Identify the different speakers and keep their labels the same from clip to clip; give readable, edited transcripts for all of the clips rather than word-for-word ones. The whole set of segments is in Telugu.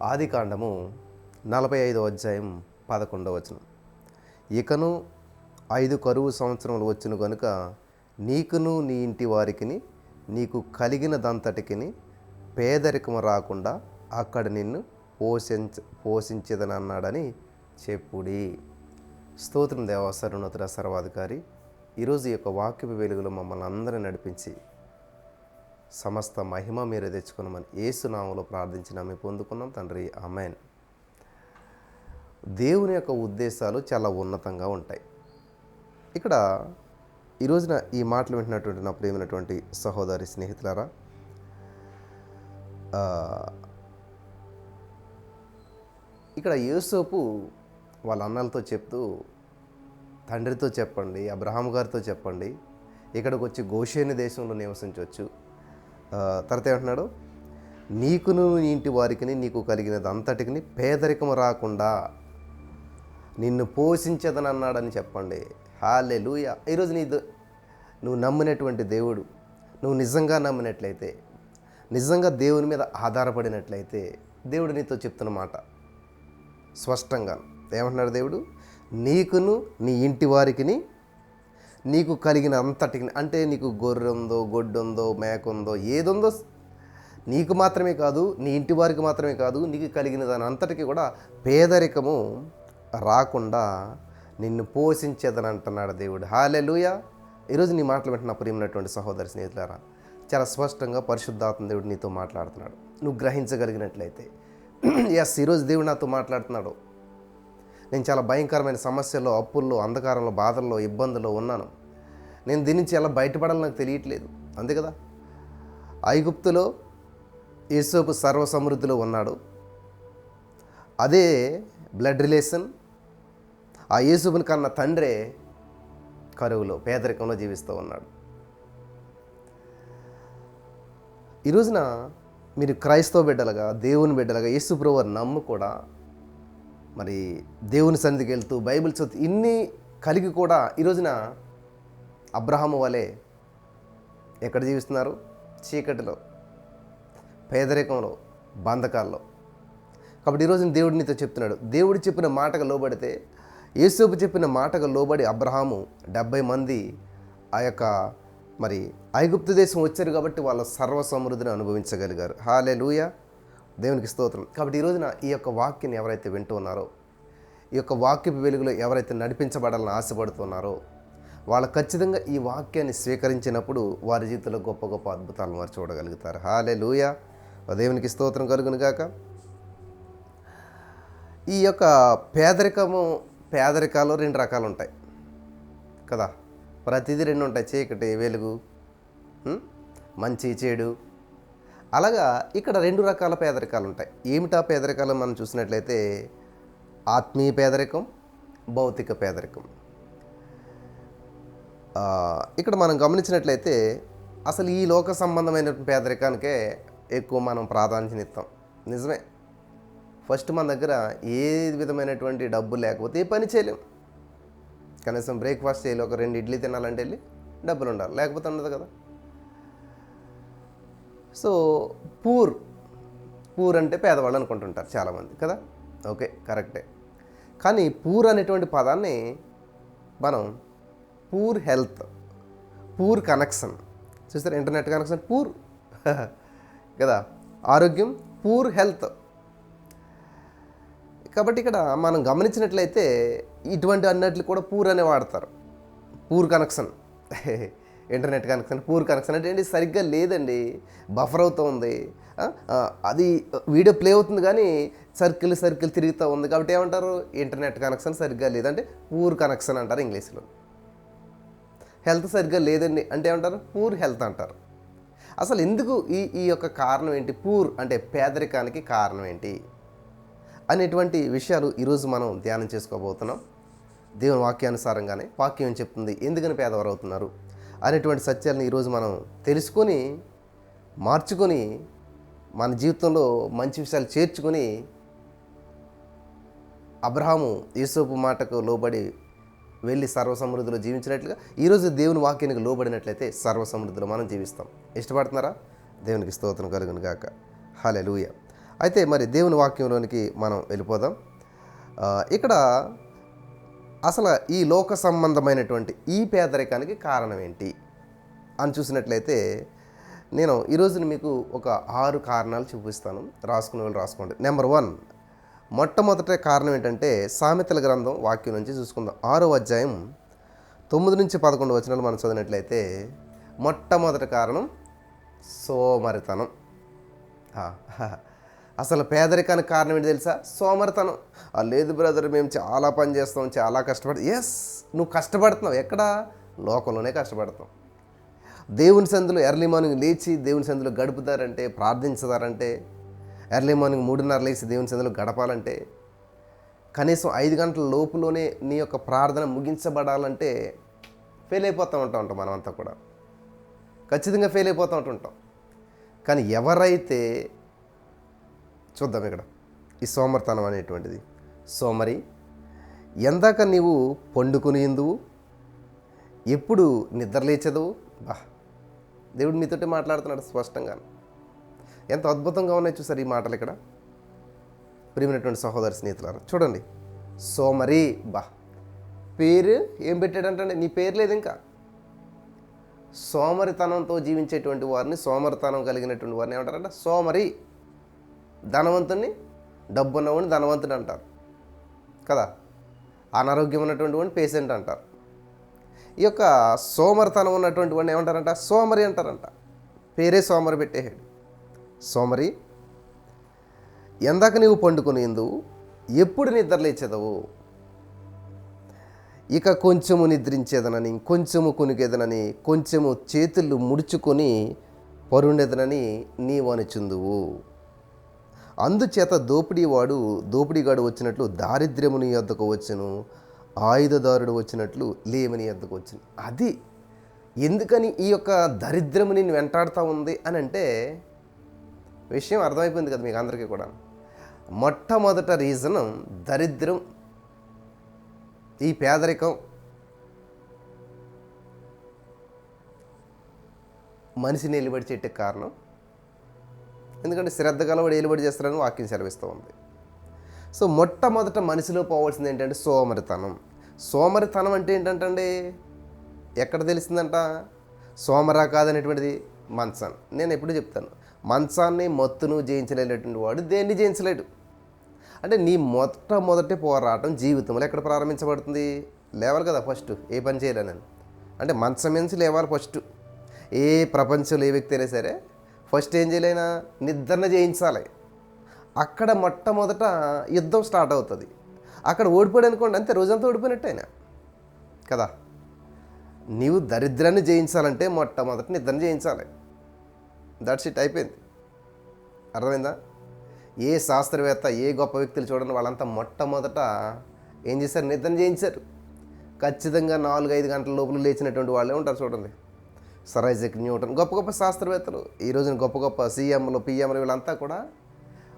Speaker 1: ఆదికాండము 45వ అధ్యాయం 11వ వచనం. ఇకను 5 కరువు సంవత్సరములు వచ్చును గనుక నీకును నీ ఇంటి వారికిని నీకు కలిగినదంతటికిని పేదరికము రాకుండా అక్కడ నిన్ను పోషించదనన్నాడని చెప్పుడి. స్తోత్రం దేవా, సర్వోన్నతుడ, సర్వాధికారి. ఈరోజు ఈ యొక్క వాక్యపు వెలుగులో మమ్మల్ని అందరినీ నడిపించి సమస్త మహిమ మీరే తెచ్చుకున్నామని యేసు నామములో ప్రార్థించి నమ్మి పొందుకున్నాం తండ్రి, ఆమేన్. దేవుని యొక్క ఉద్దేశాలు చాలా ఉన్నతంగా ఉంటాయి. ఇక్కడ ఈ రోజున ఈ మాటలు వింటున్నటువంటి నా ప్రియమైనటువంటి సహోదరి స్నేహితులారా, ఇక్కడ యోసేపు వాళ్ళ అన్నలతో చెప్తూ, తండ్రితో చెప్పండి, అబ్రహాం గారితో చెప్పండి, ఇక్కడికి వచ్చి గోషేను దేశంలో నివసించవచ్చు. తర్వాత ఏమంటున్నాడు, నీకును నీ ఇంటి వారికి నీకు కలిగినది అంతటికి పేదరికము రాకుండా నిన్ను పోషించదని అన్నాడని చెప్పండి. హల్లెలూయా. ఈరోజు నువ్వు నమ్మినటువంటి దేవుడు, నువ్వు నిజంగా నమ్మినట్లయితే, నిజంగా దేవుని మీద ఆధారపడినట్లయితే దేవుడు నీతో చెప్తున్న మాట స్పష్టంగా ఏమంటున్నాడు దేవుడు, నీకును నీ ఇంటి వారికి నీకు కలిగిన అంతటికి, అంటే నీకు గొర్రె ఉందో, గొడ్డు ఉందో, మేక ఉందో, ఏదుందో నీకు మాత్రమే కాదు, నీ ఇంటి వారికి మాత్రమే కాదు, నీకు కలిగిన దాని అంతటికి కూడా పేదరికము రాకుండా నిన్ను పోషించేదని అంటున్నాడు దేవుడు. హల్లెలూయా. ఈరోజు నీ మాటలు వింటున్న ప్రియమైనటువంటి సహోదరి స్నేహితులారా, చాలా స్పష్టంగా పరిశుద్ధాత్మ దేవుడు నీతో మాట్లాడుతున్నాడు. నువ్వు గ్రహించగలిగినట్లయితే, ఎస్, ఈరోజు దేవుడు నాతో మాట్లాడుతున్నాడు. నేను చాలా భయంకరమైన సమస్యల్లో, అప్పుల్లో, అంధకారంలో, బాధల్లో, ఇబ్బందుల్లో ఉన్నాను. నేను దీని నుంచి ఎలా బయటపడాలో నాకు తెలియట్లేదు. అంతే కదా, ఐగుప్తులో యోసేపు సర్వ సమృద్ధిలో ఉన్నాడు. అదే బ్లడ్ రిలేషన్. ఆ యోసేపుని కన్న తండ్రే కరువులో, పేదరికంలో జీవిస్తూ ఉన్నాడు. ఈ రోజున మీరు క్రైస్తవ బిడ్డలుగా, దేవుని బిడ్డలుగా, యేసు ప్రభువుని నమ్ము కూడా మరి దేవుని సన్నిధికి వెళ్తూ బైబిల్ చదువు ఇన్ని కలిగి కూడా ఈ రోజున అబ్రహాము వలె ఎక్కడ జీవిస్తున్నారు? చీకటిలో, పేదరికంలో, బంధకాల్లో. కాబట్టి ఈరోజు దేవుడు నీతో చెప్తున్నాడు, దేవుడు చెప్పిన మాటకు లోబడితే, యోసేపు చెప్పిన మాటకు లోబడి అబ్రహాము 70 మంది ఆ యొక్క మరి ఐగుప్తు దేశం వచ్చారు కాబట్టి వాళ్ళ సర్వ సమృద్ధిని అనుభవించగలిగారు. హల్లెలూయా, దేవునికి స్తోత్రం. కాబట్టి ఈ రోజున ఈ యొక్క వాక్యాన్ని ఎవరైతే వింటూ ఉన్నారో, ఈ యొక్క వాక్యపు వెలుగులో ఎవరైతే నడిపించబడాలని ఆశపడుతున్నారో, వాళ్ళు ఖచ్చితంగా ఈ వాక్యాన్ని స్వీకరించినప్పుడు వారి జీవితంలో గొప్ప గొప్ప అద్భుతాలు వారు చూడగలుగుతారు. హల్లెలూయా, దేవునికి స్తోత్రం కలుగును గాక. ఈ యొక్క పేదరికాలు 2 రకాలు ఉంటాయి కదా. ప్రతిదీ 2 ఉంటాయి, చీకటి, వెలుగు, మంచి, చెడు. అలాగా ఇక్కడ 2 రకాల పేదరికాలు ఉంటాయి. ఏమిటా పేదరికాలు మనం చూసినట్లయితే, ఆత్మీయ పేదరికం, భౌతిక పేదరికం. ఇక్కడ మనం గమనించినట్లయితే అసలు ఈ లోక సంబంధమైన పేదరికానికే ఎక్కువ మనం ప్రాధాన్యత ఇస్తాం. నిజమే. ఫస్ట్ మన దగ్గర ఏ విధమైనటువంటి డబ్బు లేకపోతే ఏ పని చేయలేం. కనీసం బ్రేక్ఫాస్ట్ చేయాలి, ఒక 2 ఇడ్లీ తినాలంటే వెళ్ళి డబ్బులు ఉండాలి, లేకపోతే ఉండదు కదా. సో పూర్ అంటే పేదవాళ్ళు అనుకుంటుంటారు చాలామంది కదా. ఓకే, కరెక్టే. కానీ పూర్ అనేటువంటి పదాన్ని మనం పూర్ హెల్త్, పూర్ కనెక్షన్ చూస్తారు, ఇంటర్నెట్ కనెక్షన్ పూర్ కదా, ఆరోగ్యం, పూర్ హెల్త్. కాబట్టి ఇక్కడ మనం గమనించినట్లయితే ఇటువంటి అన్నట్లు కూడా పూర్ అనే వాడతారు. Poor connection, internet connection, poor connection అంటే ఏంటి? సరిగ్గా లేదండి, బఫర్ అవుతూ ఉంది, అది వీడియో ప్లే అవుతుంది కానీ సర్కిల్ తిరుగుతూ ఉంది. కాబట్టి ఏమంటారు? ఇంటర్నెట్ కనెక్షన్ సరిగ్గా లేదంటే పూర్ కనెక్షన్ అంటారు ఇంగ్లీష్లో. హెల్త్ సరిగ్గా లేదండి అంటే ఏమంటారు? పూర్ హెల్త్ అంటారు. అసలు ఎందుకు ఈ యొక్క కారణం ఏంటి? పూర్ అంటే పేదరికానికి కారణం ఏంటి అనేటువంటి విషయాలు ఈరోజు మనం ధ్యానం చేసుకోబోతున్నాం. దేవుని వాక్యానుసారంగానే వాక్యం ఏం చెప్తుంది, ఎందుకని పేదవారు అవుతున్నారు అనేటువంటి సత్యాలను ఈరోజు మనం తెలుసుకొని, మార్చుకొని, మన జీవితంలో మంచి విషయాలు చేర్చుకొని, అబ్రహాము యోసేపు మాటకు లోబడి వెళ్ళి సర్వసమృద్ధిలో జీవించినట్లుగా ఈరోజు దేవుని వాక్యానికి లోబడినట్లయితే సర్వసమృద్ధిలో మనం జీవిస్తాం. ఇష్టపడుతున్నారా? దేవునికి స్తోత్రం కలుగును గాక. హల్లెలూయా. అయితే మరి దేవుని వాక్యంలోనికి మనం వెళ్ళిపోదాం. ఇక్కడ అసలు ఈ లోక సంబంధమైనటువంటి ఈ పేదరికానికి కారణం ఏంటి అని చూసినట్లయితే నేను ఈరోజు మీకు ఒక 6 కారణాలు చూపిస్తాను. రాసుకునే వాళ్ళు రాసుకోండి. నెంబర్ 1, మొట్టమొదటి కారణం ఏంటంటే సామెతల గ్రంథం వాక్యం నుంచి చూసుకుందాం. 6వ అధ్యాయం 9 నుంచి 11 వచనాలు మనం చదివినట్లయితే మొట్టమొదటి కారణం సోమరితనం. అసలు పేదరికానికి కారణం ఏంటి తెలుసా? సోమరితనం. లేదు బ్రదర్, మేము చాలా పని చేస్తాం, చాలా కష్టపడతాం. ఎస్, నువ్వు కష్టపడుతున్నావు. ఎక్కడ? లోకంలోనే కష్టపడతాం. దేవుని సందులో ఎర్లీ మార్నింగ్ లేచి దేవుని సందులో గడుపుతారంటే, ప్రార్థించుతారంటే, ఎర్లీ మార్నింగ్ 3:30 లేచి దేవుని సందులో గడపాలంటే, కనీసం 5 గంటల లోపులోనే నీ యొక్క ప్రార్థన ముగించబడాలంటే ఫెయిల్ అయిపోతూ ఉంటాం మనమంతా కూడా. ఖచ్చితంగా ఫెయిల్ అయిపోతూ ఉంటుంటాం. కానీ ఎవరైతే, చూద్దాం ఇక్కడ ఈ సోమరితనం అనేటువంటిది. సోమరి, ఎందాక నీవు పండుకుని ఇందువు, ఎప్పుడు నిద్రలేచదు. దేవుడు మీతోటి మాట్లాడుతున్నాడు స్పష్టంగా. ఎంత అద్భుతంగా ఉన్నాయి చూసారు ఈ మాటలు ఇక్కడ. ప్రియమైనటువంటి సహోదరి స్నేహితులారా చూడండి, సోమరి. పేరు ఏం పెట్టాడంటే నీ పేరు లేదు ఇంకా. సోమరితనంతో జీవించేటువంటి వారిని, సోమరితనం కలిగినటువంటి వారిని ఏమంటారంటే సోమరి. ధనవంతుని, డబ్బు ఉన్నవాడిని ధనవంతుడు అంటారు కదా. అనారోగ్యం ఉన్నటువంటి వాడిని పేషెంట్ అంటారు. ఈ యొక్క సోమరితనం ఉన్నటువంటి వాడిని ఏమంటారంట? సోమరి అంటారంట. పేరే సోమరి పెట్టేసాడు. సోమరి, ఎందాక నీవు పండుకొని ఇందువు, ఎప్పుడు నిద్రలేచేదవు. ఇక కొంచెము నిద్రించేదనని, కొంచెము కొనికేదనని, కొంచెము చేతులు ముడుచుకొని పరుండేదనని నీవు అనుచుందువు. అందుచేత దోపిడీగాడు వచ్చినట్లు దారిద్ర్యము నీ యొద్దకు వచ్చును, ఆయుధదారుడు వచ్చినట్లు లేమని యొద్దకు వచ్చును. అది ఎందుకని ఈ యొక్క దరిద్రము నిన్ను వెంటాడుతూ ఉంది అని అంటే విషయం అర్థమైపోయింది కదా మీకు అందరికీ కూడా. మొట్టమొదట రీజన్ దరిద్రం, ఈ పేదరికం. మనిషిని ఎలుబడి చెట్టుకు కారణం. ఎందుకంటే శ్రద్ధ కలవాడు ఎలుబడి చేస్తారని వాక్యం సెలవిస్తూ ఉంది. సో మొట్టమొదట మనిషిలో పోవాల్సింది ఏంటంటే సోమరితనం. సోమరితనం అంటే ఏంటంటే ఎక్కడ తెలిసిందంట? సోమరా కాదనేటువంటిది మంచాన్ని. నేను ఎప్పుడు చెప్తాను, మంచాన్ని మత్తును జయించలేనటువంటి వాడు దేన్ని జయించలేడు. అంటే నీ మొట్టమొదటి పోరాటం జీవితంలో ఎక్కడ ప్రారంభించబడుతుంది? లేవాలి కదా ఫస్ట్. ఏ పని చేయాలని అంటే మంచం నుంచి లేవాలి ఫస్ట్. ఏ ప్రపంచంలో ఏ వ్యక్తి అయినా సరే ఫస్ట్ ఏం చేయలేనా? నిద్రను జయించాలి. అక్కడ మొట్టమొదట యుద్ధం స్టార్ట్ అవుతుంది. అక్కడ ఓడిపోయాడు అనుకోండి, అంతే, రోజంతా ఓడిపోయినట్టు అయినా కదా. నీవు దరిద్రాన్ని జయించాలంటే మొట్టమొదట నిద్రను జయించాలి. దట్స్ ఇట్, అయిపోయింది. అర్థమైందా? ఏ శాస్త్రవేత్త, ఏ గొప్ప వ్యక్తులు చూడండి, వాళ్ళంతా మొట్టమొదట ఏం చేశారు? నిద్రను జయించారు. ఖచ్చితంగా 4-5 గంటల లోపల లేచినటువంటి వాళ్ళే ఉంటారు చూడండి. సర్ ఐజాక్ న్యూటన్, గొప్ప గొప్ప శాస్త్రవేత్తలు, ఈ రోజున గొప్ప గొప్ప సీఎంలు, పిఎంలు, వీళ్ళంతా కూడా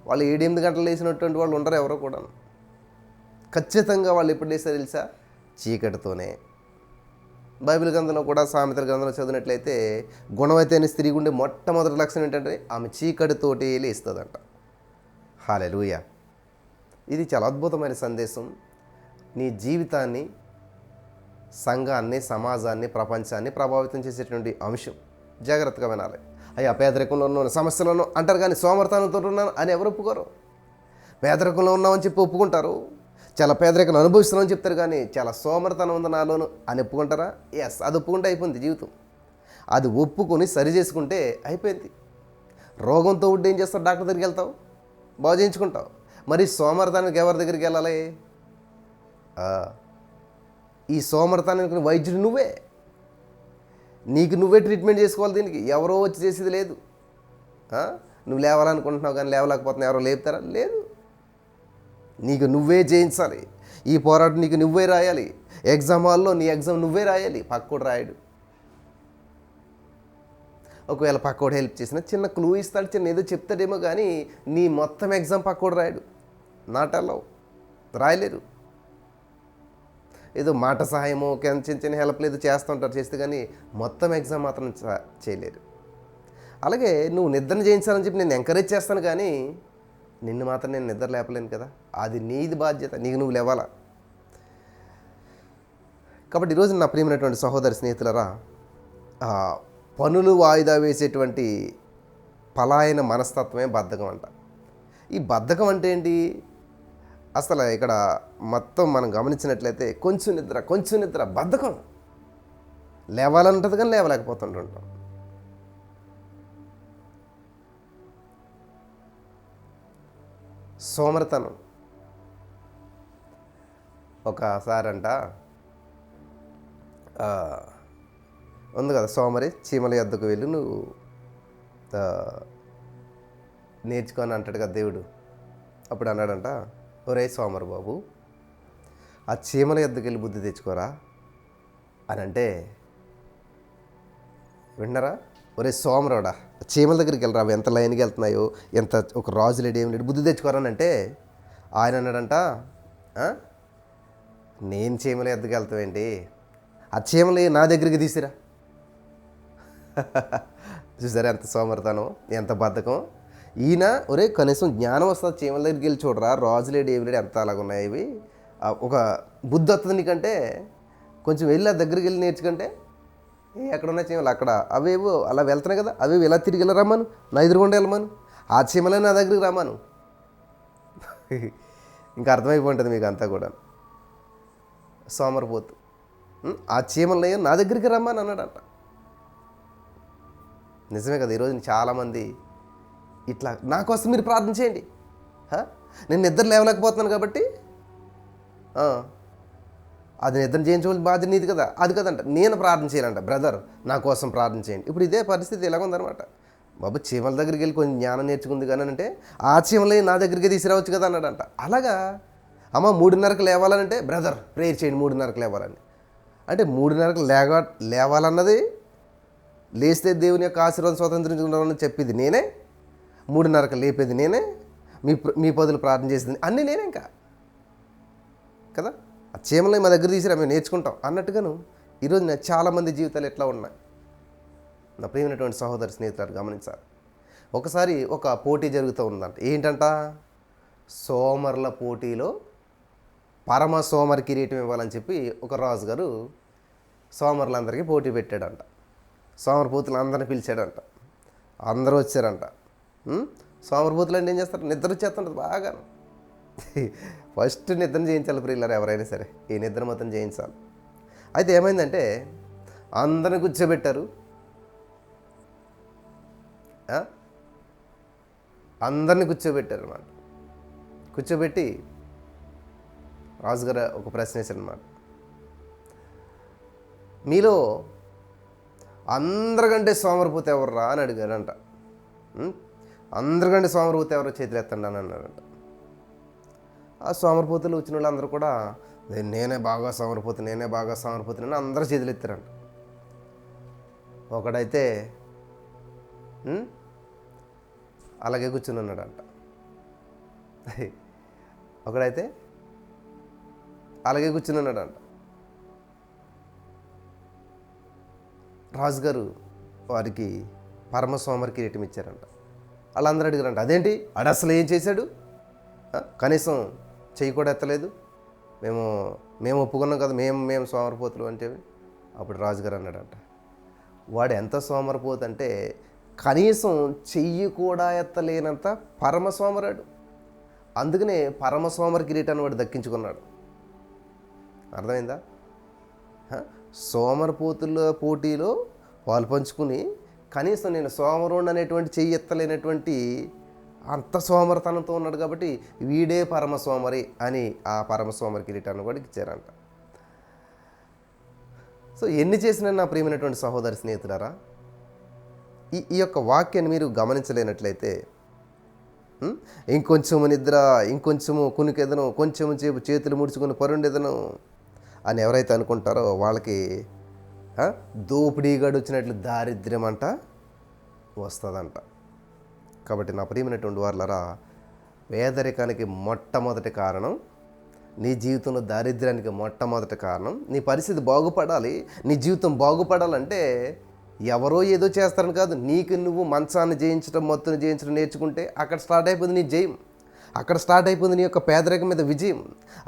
Speaker 1: వాళ్ళు 7-8 గంటలు లేచినటువంటి వాళ్ళు ఉండరు ఎవరో కూడా. ఖచ్చితంగా వాళ్ళు ఎప్పుడు లేచారు తెలుసా? చీకటితోనే. బైబిల్ గ్రంథంలో కూడా, సామెతల గ్రంథంలో చదివినట్లయితే గుణవైతే స్త్రీ ఉండే మొట్టమొదటి లక్షణం ఏంటంటే ఆమె చీకటితోటి లేస్తుందంట. హల్లెలూయా. ఇది చాలా అద్భుతమైన సందేశం. నీ జీవితాన్ని, సంఘాన్ని, సమాజాన్ని, ప్రపంచాన్ని ప్రభావితం చేసేటువంటి అంశం. జాగ్రత్తగా వినాలి. అయ్యా పేదరికంలో ఉన్నాను, సమస్యలను అంటారు కానీ సోమరితనంతో ఉన్నాను అని ఎవరు ఒప్పుకోరు. పేదరికంలో ఉన్నామని చెప్పి ఒప్పుకుంటారు. చాలా పేదరికం అనుభవిస్తున్నామని చెప్తారు కానీ చాలా సోమరితనం ఉంది నాలోను అని ఒప్పుకుంటారా? ఎస్, అది ఒప్పుకుంటే అయిపోయింది జీవితం. అది ఒప్పుకొని సరి చేసుకుంటే అయిపోయింది. రోగంతో ఉంటే ఏం చేస్తావు? డాక్టర్ దగ్గరికి వెళ్తావు, బాగు చేయించుకుంటావు. మరి సోమరితనానికి ఎవరి దగ్గరికి వెళ్ళాలి? ఈ సోమరితనానికి వైద్యుడు నువ్వే. నీకు నువ్వే ట్రీట్మెంట్ చేసుకోవాలి. దీనికి ఎవరో వచ్చి చేసేది లేదు. నువ్వు లేవాలనుకుంటున్నావు కానీ లేవలేకపోతున్నావు, ఎవరో లేపుతారా? లేదు. నీకు నువ్వే జయించాలి. ఈ పోరాటం నీకు నువ్వే రాయాలి. ఎగ్జామ్ హాల్లో నీ ఎగ్జామ్ నువ్వే రాయాలి, పక్కోడు రాయడు. ఒకవేళ పక్కోడు హెల్ప్ చేసిన చిన్న క్లూ ఇస్తాడు, చిన్న ఏదో చెప్తాడేమో కానీ నీ మొత్తం ఎగ్జామ్ పక్కోడు రాయడు. నాట్ అలౌ, రాయలేరు. ఏదో మాట సహాయమో చిన్న చిన్న హెల్ప్ లేదు చేస్తుంటారు, చేస్తే కానీ మొత్తం ఎగ్జామ్ మాత్రం చేయలేరు. అలాగే నువ్వు నిద్రను జయించాలని చెప్పి నేను ఎంకరేజ్ చేస్తాను కానీ నిన్ను మాత్రం నేను నిద్ర లేపలేను కదా, అది నీది బాధ్యత, నీకు నువ్వు లేవాలా. కాబట్టి ఈరోజు నా ప్రియమైనటువంటి సహోదరి స్నేహితులరా, పనులు వాయిదా వేసేటువంటి పలాయన మనస్తత్వమే బద్ధకం అంట. ఈ బద్ధకం అంటే ఏంటి? అసలు ఇక్కడ మొత్తం మనం గమనించినట్లయితే కొంచెం నిద్ర బద్ధకం. లేవాలంటది కానీ లేవలేకపోతుంటుంటాం. సోమరితనం. ఒకసారంట ఉంది కదా, సోమరి చీమల యొద్దకు వెళ్ళి నువ్వు నేర్చుకొని అంటాడు కదా దేవుడు. అప్పుడు అన్నాడంట, ఒరే సోమరు బాబు, ఆ చీమల యొద్దకు వెళ్ళి బుద్ధి తెచ్చుకోరా అని అంటే, విన్నారా? ఒరే సోమరోడా, చీమల దగ్గరికి వెళ్ళరా, అవి ఎంత లైన్కి వెళ్తున్నాయో, ఎంత ఒక రాజు లేడు ఏం లేడు, బుద్ధి తెచ్చుకోరని అంటే ఆయన అన్నాడంట, నేను చీమల యొద్దకు వెళ్తావేంటి, ఆ చీమలు నా దగ్గరికి తీసిరా. చూసారా ఎంత సోమరితనం, ఎంత బద్ధకం. ఈయన ఒరే కనీసం జ్ఞానం వస్తుంది, చీమల దగ్గరికి వెళ్ళి చూడరా, రాజు లేడు ఏమి లేడు, ఎంత అలాగున్నాయి ఇవి, ఒక బుద్ధి వస్తుంది నీకంటే, కొంచెం వెళ్ళి ఆ దగ్గరికి వెళ్ళి నేర్చుకుంటే, ఎక్కడున్న చీమలు అక్కడ అవేవో అలా వెళ్తున్నాయి కదా, అవేవి ఎలా తిరిగి వెళ్ళి రమ్మను, నా ఎదురుగుండా వెళ్ళమను, ఆ చీమలే నా దగ్గరికి రమ్మను. ఇంకా అర్థమైపోతుంది మీకు అంతా కూడా. సోమరిపోతు ఆ చీమలనే నా దగ్గరికి రమ్మని అన్నాడంట. నిజమే కదా. ఈరోజు చాలామంది ఇట్లా, నా కోసం మీరు ప్రార్థన చేయండి, నేను నిద్ర లేవలేకపోతున్నాను కాబట్టి అది నిద్ర చేయించవలసిన బాధ్యత నీది కదా, అది కదంట నేను ప్రార్థన చేయాలంట, బ్రదర్ నా కోసం ప్రార్థన చేయండి. ఇప్పుడు ఇదే పరిస్థితి ఎలాగుందనమాట. బాబు చీమల దగ్గరికి వెళ్ళి కొంచెం జ్ఞానం నేర్చుకుంది కానీ అంటే, ఆ చీమలే నా దగ్గరికి తీసుకురావచ్చు కదా అన్నాడంట. అలాగా అమ్మ 3:30కి లేవాలనంటే, బ్రదర్ ప్రేయర్ చేయండి 3:30కి లేవాలని అంటే, 3:30కి లేవాలన్నది, లేస్తే దేవుని యొక్క ఆశీర్వాదం స్వతంత్రించుకుంటామని చెప్పింది నేనే, 3:30కి లేపేది నేనే, మీ పదులు ప్రార్థన చేసింది అన్నీ నేనే ఇంకా కదా. ఆ చీమలని మా దగ్గర తీసిరా, మేము నేర్చుకుంటాం అన్నట్టుగాను ఈరోజు నేను చాలామంది జీవితాలు ఎట్లా ఉన్నాయి. నా ప్రియమైనటువంటి సహోదరి స్నేహితులు గమనించాలి. ఒకసారి ఒక పోటీ జరుగుతూ ఉందంట. ఏంటంట? సోమరుల పోటీలో పరమ సోమరి కిరీటం ఇవ్వాలని చెప్పి ఒక రాజుగారు సోమరులందరికీ పోటీ పెట్టాడంట. సోమరిపోతులు అందరిని పిలిచాడంట. అందరూ వచ్చారంట. సోమరిపోతులు అంటే ఏం చేస్తారు? నిద్ర వచ్చేస్తుంటుంది బాగా. ఫస్ట్ నిద్ర చేయించాలి ప్రియులారు, ఎవరైనా సరే ఈ నిద్ర మొత్తం చేయించాలి. అయితే ఏమైందంటే అందరిని కూర్చోబెట్టారు. అందరిని కూర్చోబెట్టారు అన్నమాట. కూర్చోబెట్టి రాజుగారు ఒక ప్రశ్న వేశారు అన్నమాట. మీలో అందరికంటే సోమరిపోతే ఎవర్రా అని అడిగారంట. అందరికంటే సోమరిపోతే ఎవరో చేతులు ఎత్తండి అని అన్నారంట. ఆ సోమరిపోతులు వచ్చిన వాళ్ళు అందరూ కూడా నేనే బాగా సోమరిపోతున్నాను అందరూ చేతులు ఎత్తారంట. ఒకడైతే అలాగే కూర్చుని ఉన్నాడంట. ఒకడైతే అలాగే కూర్చుని ఉన్నాడంట. రాజుగారు వారికి పరమ సోమరి కిరీటం ఇచ్చారంట. వాళ్ళందరూ అడిగారంట, అదేంటి ఆడు అసలు ఏం చేశాడు, కనీసం చెయ్యి కూడా ఎత్తలేదు, మేము ఒప్పుకున్నాం కదా, మేము సోమరిపోతులు అంటే. అప్పుడు రాజుగారు అన్నాడంట, వాడు ఎంత సోమరిపోతు అంటే కనీసం చెయ్యి కూడా ఎత్తలేనంత పరమ సోమరాడు. అందుకనే పరమ సోమరి కిరీటాన్ని వాడు దక్కించుకున్నాడు. అర్థమైందా? సోమరిపోతుల పోటీలో వాళ్ళు పంచుకుని కనీసం నేను సోమరుణ్ణి అనేటువంటి చెయ్యి ఎత్తలేనటువంటి అంత సోమరితనంతో ఉన్నాడు కాబట్టి వీడే పరమ సోమరి అని ఆ పరమ సోమరి కిరీటాన్ని కూడా ఇచ్చారంట. సో ఎన్ని చేసినా నా ప్రియమైనటువంటి సహోదరి స్నేహితులారా, ఈ యొక్క వాక్యాన్ని మీరు గమనించలేనట్లయితే ఇంకొంచెము నిద్ర, ఇంకొంచెము కునికెదను, కొంచెము చేపు చేతులు ముడుచుకుని పరుండెదను అని ఎవరైతే అనుకుంటారో వాళ్ళకి దోపిడీగాడు వచ్చినట్లు దారిద్ర్యం అంట వస్తుందంట. కాబట్టి నా ప్రియమైనటువంటి వాళ్ళరా, పేదరికానికి మొట్టమొదటి కారణం, నీ జీవితంలో దారిద్ర్యానికి మొట్టమొదటి కారణం, నీ పరిస్థితి బాగుపడాలి, నీ జీవితం బాగుపడాలంటే ఎవరో ఏదో చేస్తారని కాదు, నీకు నువ్వు మంచాన్ని జయించడం, మొత్తం జయించడం నేర్చుకుంటే అక్కడ స్టార్ట్ అయిపోయింది నీ జయం. అక్కడ స్టార్ట్ అయిపోయింది నీ యొక్క పేదరికం మీద విజయం.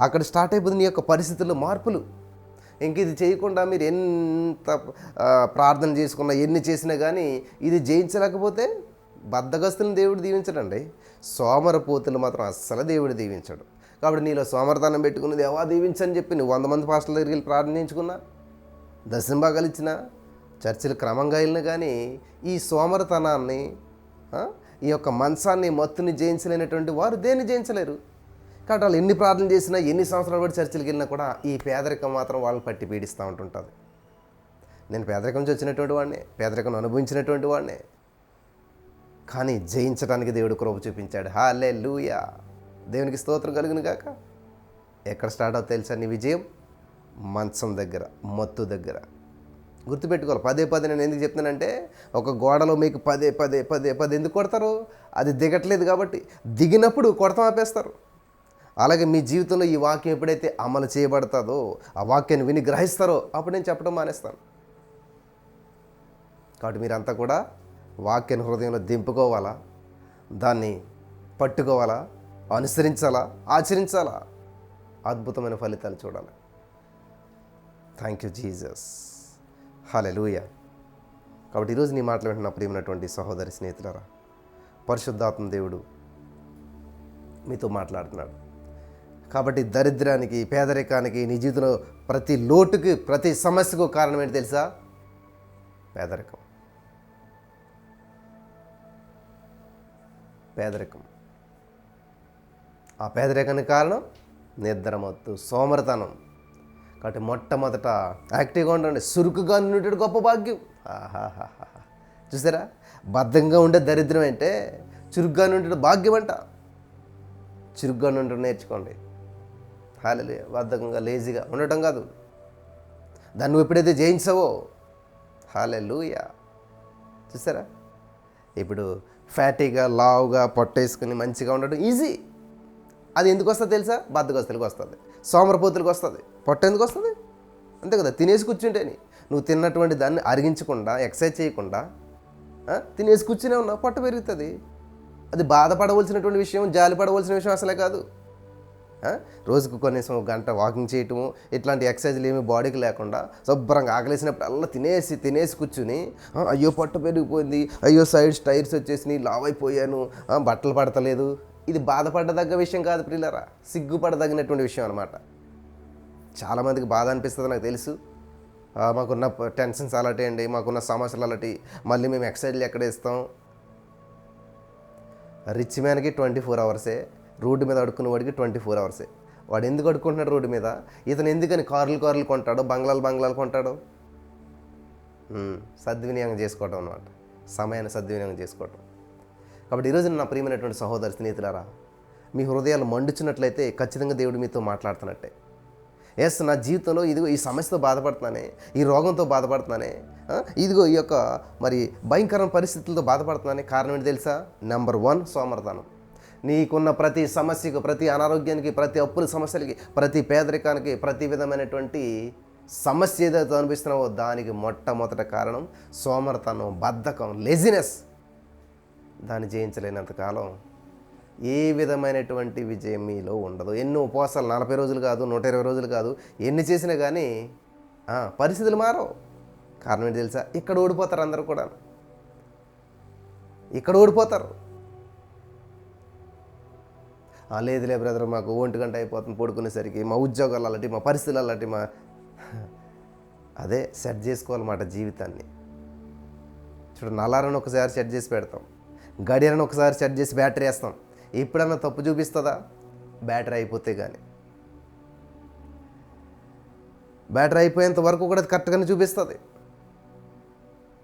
Speaker 1: అక్కడ స్టార్ట్ అయిపోయింది నీ యొక్క పరిస్థితుల్లో మార్పులు. ఇంక ఇది చేయకుండా మీరు ఎంత ప్రార్థన చేసుకున్నా, ఎన్ని చేసినా కానీ ఇది జయించలేకపోతే బద్ధగస్తులను దేవుడు దీవించడండి. సోమరపోతులు మాత్రం అస్సలు దేవుడు దీవించడు. కాబట్టి నీలో సోమరతనం పెట్టుకుని దేవా దీవించని చెప్పి నువ్వు 100 మంది పాస్టర్ల దగ్గరికి వెళ్ళి ప్రార్థన చేయించుకున్నా, దశమ భాగాలు ఇచ్చినా, చర్చిలు క్రమంగా వెళ్ళినా కానీ ఈ సోమరతనాన్ని, ఈ యొక్క మంచాన్ని, మత్తుని జయించలేనటువంటి వారు దేన్ని జయించలేరు. కాబట్టి వాళ్ళు ఎన్ని ప్రార్థన చేసినా, ఎన్ని సంవత్సరాలు బట్టి చర్చిలకు వెళ్ళినా కూడా ఈ పేదరికం మాత్రం వాళ్ళని పట్టి పీడిస్తూ ఉంటుంటుంది. నేను పేదరికం నుంచి వచ్చినటువంటి వాడినే, పేదరికం అనుభవించినటువంటి వాడినే, కానీ జయించడానికి దేవుడు కృప చూపించాడు. హల్లెలూయా, దేవునికి స్తోత్రం కలుగును గాక. ఎక్కడ స్టార్ట్ అవుతుంది తెలుసా నీ విజయం? మంచం దగ్గర, మత్తు దగ్గర. గుర్తుపెట్టుకోవాలి. పదే పదే నేను ఎందుకు చెప్తున్నానంటే, ఒక గోడలో మీకు పదే పదే పదే పదే ఎందుకు కొడతారు? అది దిగట్లేదు కాబట్టి. దిగినప్పుడు కొడతాం ఆపేస్తారు. అలాగే మీ జీవితంలో ఈ వాక్యం ఎప్పుడైతే అమలు చేయబడుతుందో, ఆ వాక్యాన్ని విని గ్రహిస్తారో అప్పుడు నేను చెప్పడం మానేస్తాను. కాబట్టి మీరంతా కూడా వాక్యాన్ని హృదయంలో దింపుకోవాలా, దాన్ని పట్టుకోవాలా, అనుసరించాలా, ఆచరించాలా, అద్భుతమైన ఫలితాలు చూడాలి. Thank you Jesus. హల్లెలూయా. కాబట్టి ఈరోజు నీ మాటలు వింటున్న ప్రియమైనటువంటి సహోదరి స్నేహితులారా, పరిశుద్ధాత్మ దేవుడు మీతో మాట్లాడుతున్నాడు. కాబట్టి దరిద్రానికి, పేదరికానికి, నీ జీవితంలో ప్రతి లోటుకి, ప్రతి సమస్యకు కారణం ఏంటి తెలుసా? పేదరికం. పేదరికం. ఆ పేదరికానికి కారణం నిద్రమత్తు, సోమరతనం. కాబట్టి మొట్టమొదట యాక్టివ్గా ఉండండి. చురుకుగా ఉండేటప్పుడు గొప్ప భాగ్యం. చూసారా, బద్ధంగా ఉండే దరిద్రం అంటే చురుగ్గా ఉండేటప్పుడు భాగ్యం అంట. చురుగ్గా ఉండటం నేర్చుకోండి. హల్లెలూయా. బద్ధకంగా, లేజీగా ఉండటం కాదు. దాన్ని నువ్వు ఎప్పుడైతే జయించావో, హల్లెలూయా. చూసారా, ఇప్పుడు ఫ్యాటీగా, లావుగా, పొట్టేసుకుని మంచిగా ఉండడం ఈజీ. అది ఎందుకు వస్తుంది తెలుసా? బద్ధకస్తులకు వస్తుంది, సోమరపోతులకు వస్తుంది. పొట్ట ఎందుకు వస్తుంది? అంతే కదా, తినేసి కూర్చుంటేని. నువ్వు తిన్నటువంటి దాన్ని అరిగించకుండా, ఎక్సర్సైజ్ చేయకుండా తినేసి కూర్చునే ఉన్నావు, పొట్ట పెరుగుతుంది. అది బాధపడవలసినటువంటి విషయం, జాలి పడవలసిన విషయం అసలే కాదు. రోజుకు కనీసం 1 గంట వాకింగ్ చేయటము, ఇట్లాంటి ఎక్సర్సైజ్లు ఏమీ బాడీకి లేకుండా శుభ్రంగా ఆకలేసినప్పుడు అలా తినేసి కూర్చుని అయ్యో పొట్ట పెరిగిపోయింది, అయ్యో సైడ్స్ టైర్స్ వచ్చేసినాయి, లావ్ అయిపోయాను, బట్టలు పడతలేదు. ఇది బాధపడదగ్గ విషయం కాదు ప్రియులారా, సిగ్గుపడదగినటువంటి విషయం అనమాట. చాలామందికి బాధ అనిపిస్తుంది, నాకు తెలుసు. మాకున్న టెన్షన్స్ అలాంటి అండి, మాకున్న సమస్యలు అలాంటి, మళ్ళీ మేము ఎక్సర్సైజ్లు ఎక్కడ ఇస్తాం. రిచ్ మ్యాన్కి 24 అవర్సే, రోడ్డు మీద అడుక్కున్న వాడికి 24 అవర్సే. వాడు ఎందుకు అడుక్కుంటున్నాడు రోడ్డు మీద? ఇతను ఎందుకని కార్లు కొంటాడో, బంగ్లాలు కొంటాడో? సద్వినియోగం చేసుకోవటం అన్నమాట, సమయాన్ని సద్వినియోగం చేసుకోవటం. కాబట్టి ఈరోజు నా ప్రియమైనటువంటి సహోదరి స్నేహితులారా, మీ హృదయాలు మండుచున్నట్లయితే ఖచ్చితంగా దేవుడు మీతో మాట్లాడుతున్నట్టే. ఎస్, నా జీవితంలో ఇదిగో ఈ సమస్యతో బాధపడుతున్నానే, ఈ రోగంతో బాధపడుతున్నానే, ఇదిగో ఈ యొక్క మరి భయంకరమైన పరిస్థితులతో బాధపడుతున్నానే. కారణం ఏంటి తెలుసా? నెంబర్ 1 సోమరతనం. నీకున్న ప్రతి సమస్యకు, ప్రతి అనారోగ్యానికి, ప్రతి అప్పుల సమస్యలకి, ప్రతి పేదరికానికి, ప్రతి విధమైనటువంటి సమస్య ఏదైతే అనిపిస్తున్నావో దానికి మొట్టమొదటి కారణం సోమరతనం, బద్ధకం, లేజినెస్. దాన్ని జయించలేనంతకాలం ఏ విధమైనటువంటి విజయం మీలో ఉండదు. ఎన్నో ఉపవాసాలు, 40 రోజులు కాదు, 120 రోజులు కాదు, ఎన్ని చేసినా కానీ పరిస్థితులు మారవు. కారణం ఏంటి తెలుసా? ఇక్కడ ఓడిపోతారు, అందరూ కూడా ఇక్కడ ఓడిపోతారు. లేదులే బ్రదర్, మాకు 1 గంట అయిపోతుంది పడుకునేసరికి, మా ఉద్యోగాలు అలాంటి, మా పరిస్థితులు అలాంటి, అదే సెట్ చేసుకోవాలన్నమాట జీవితాన్ని. చూడండి, అలారాన్ని ఒకసారి సెట్ చేసి పెడతాం, గడియారాన్ని ఒకసారి సెట్ చేసి బ్యాటరీ వేస్తాం. ఎప్పుడన్నా తప్పు చూపిస్తుందా? బ్యాటరీ అయిపోతే కానీ. బ్యాటరీ అయిపోయేంత వరకు కూడా అది కరెక్ట్గానే చూపిస్తుంది.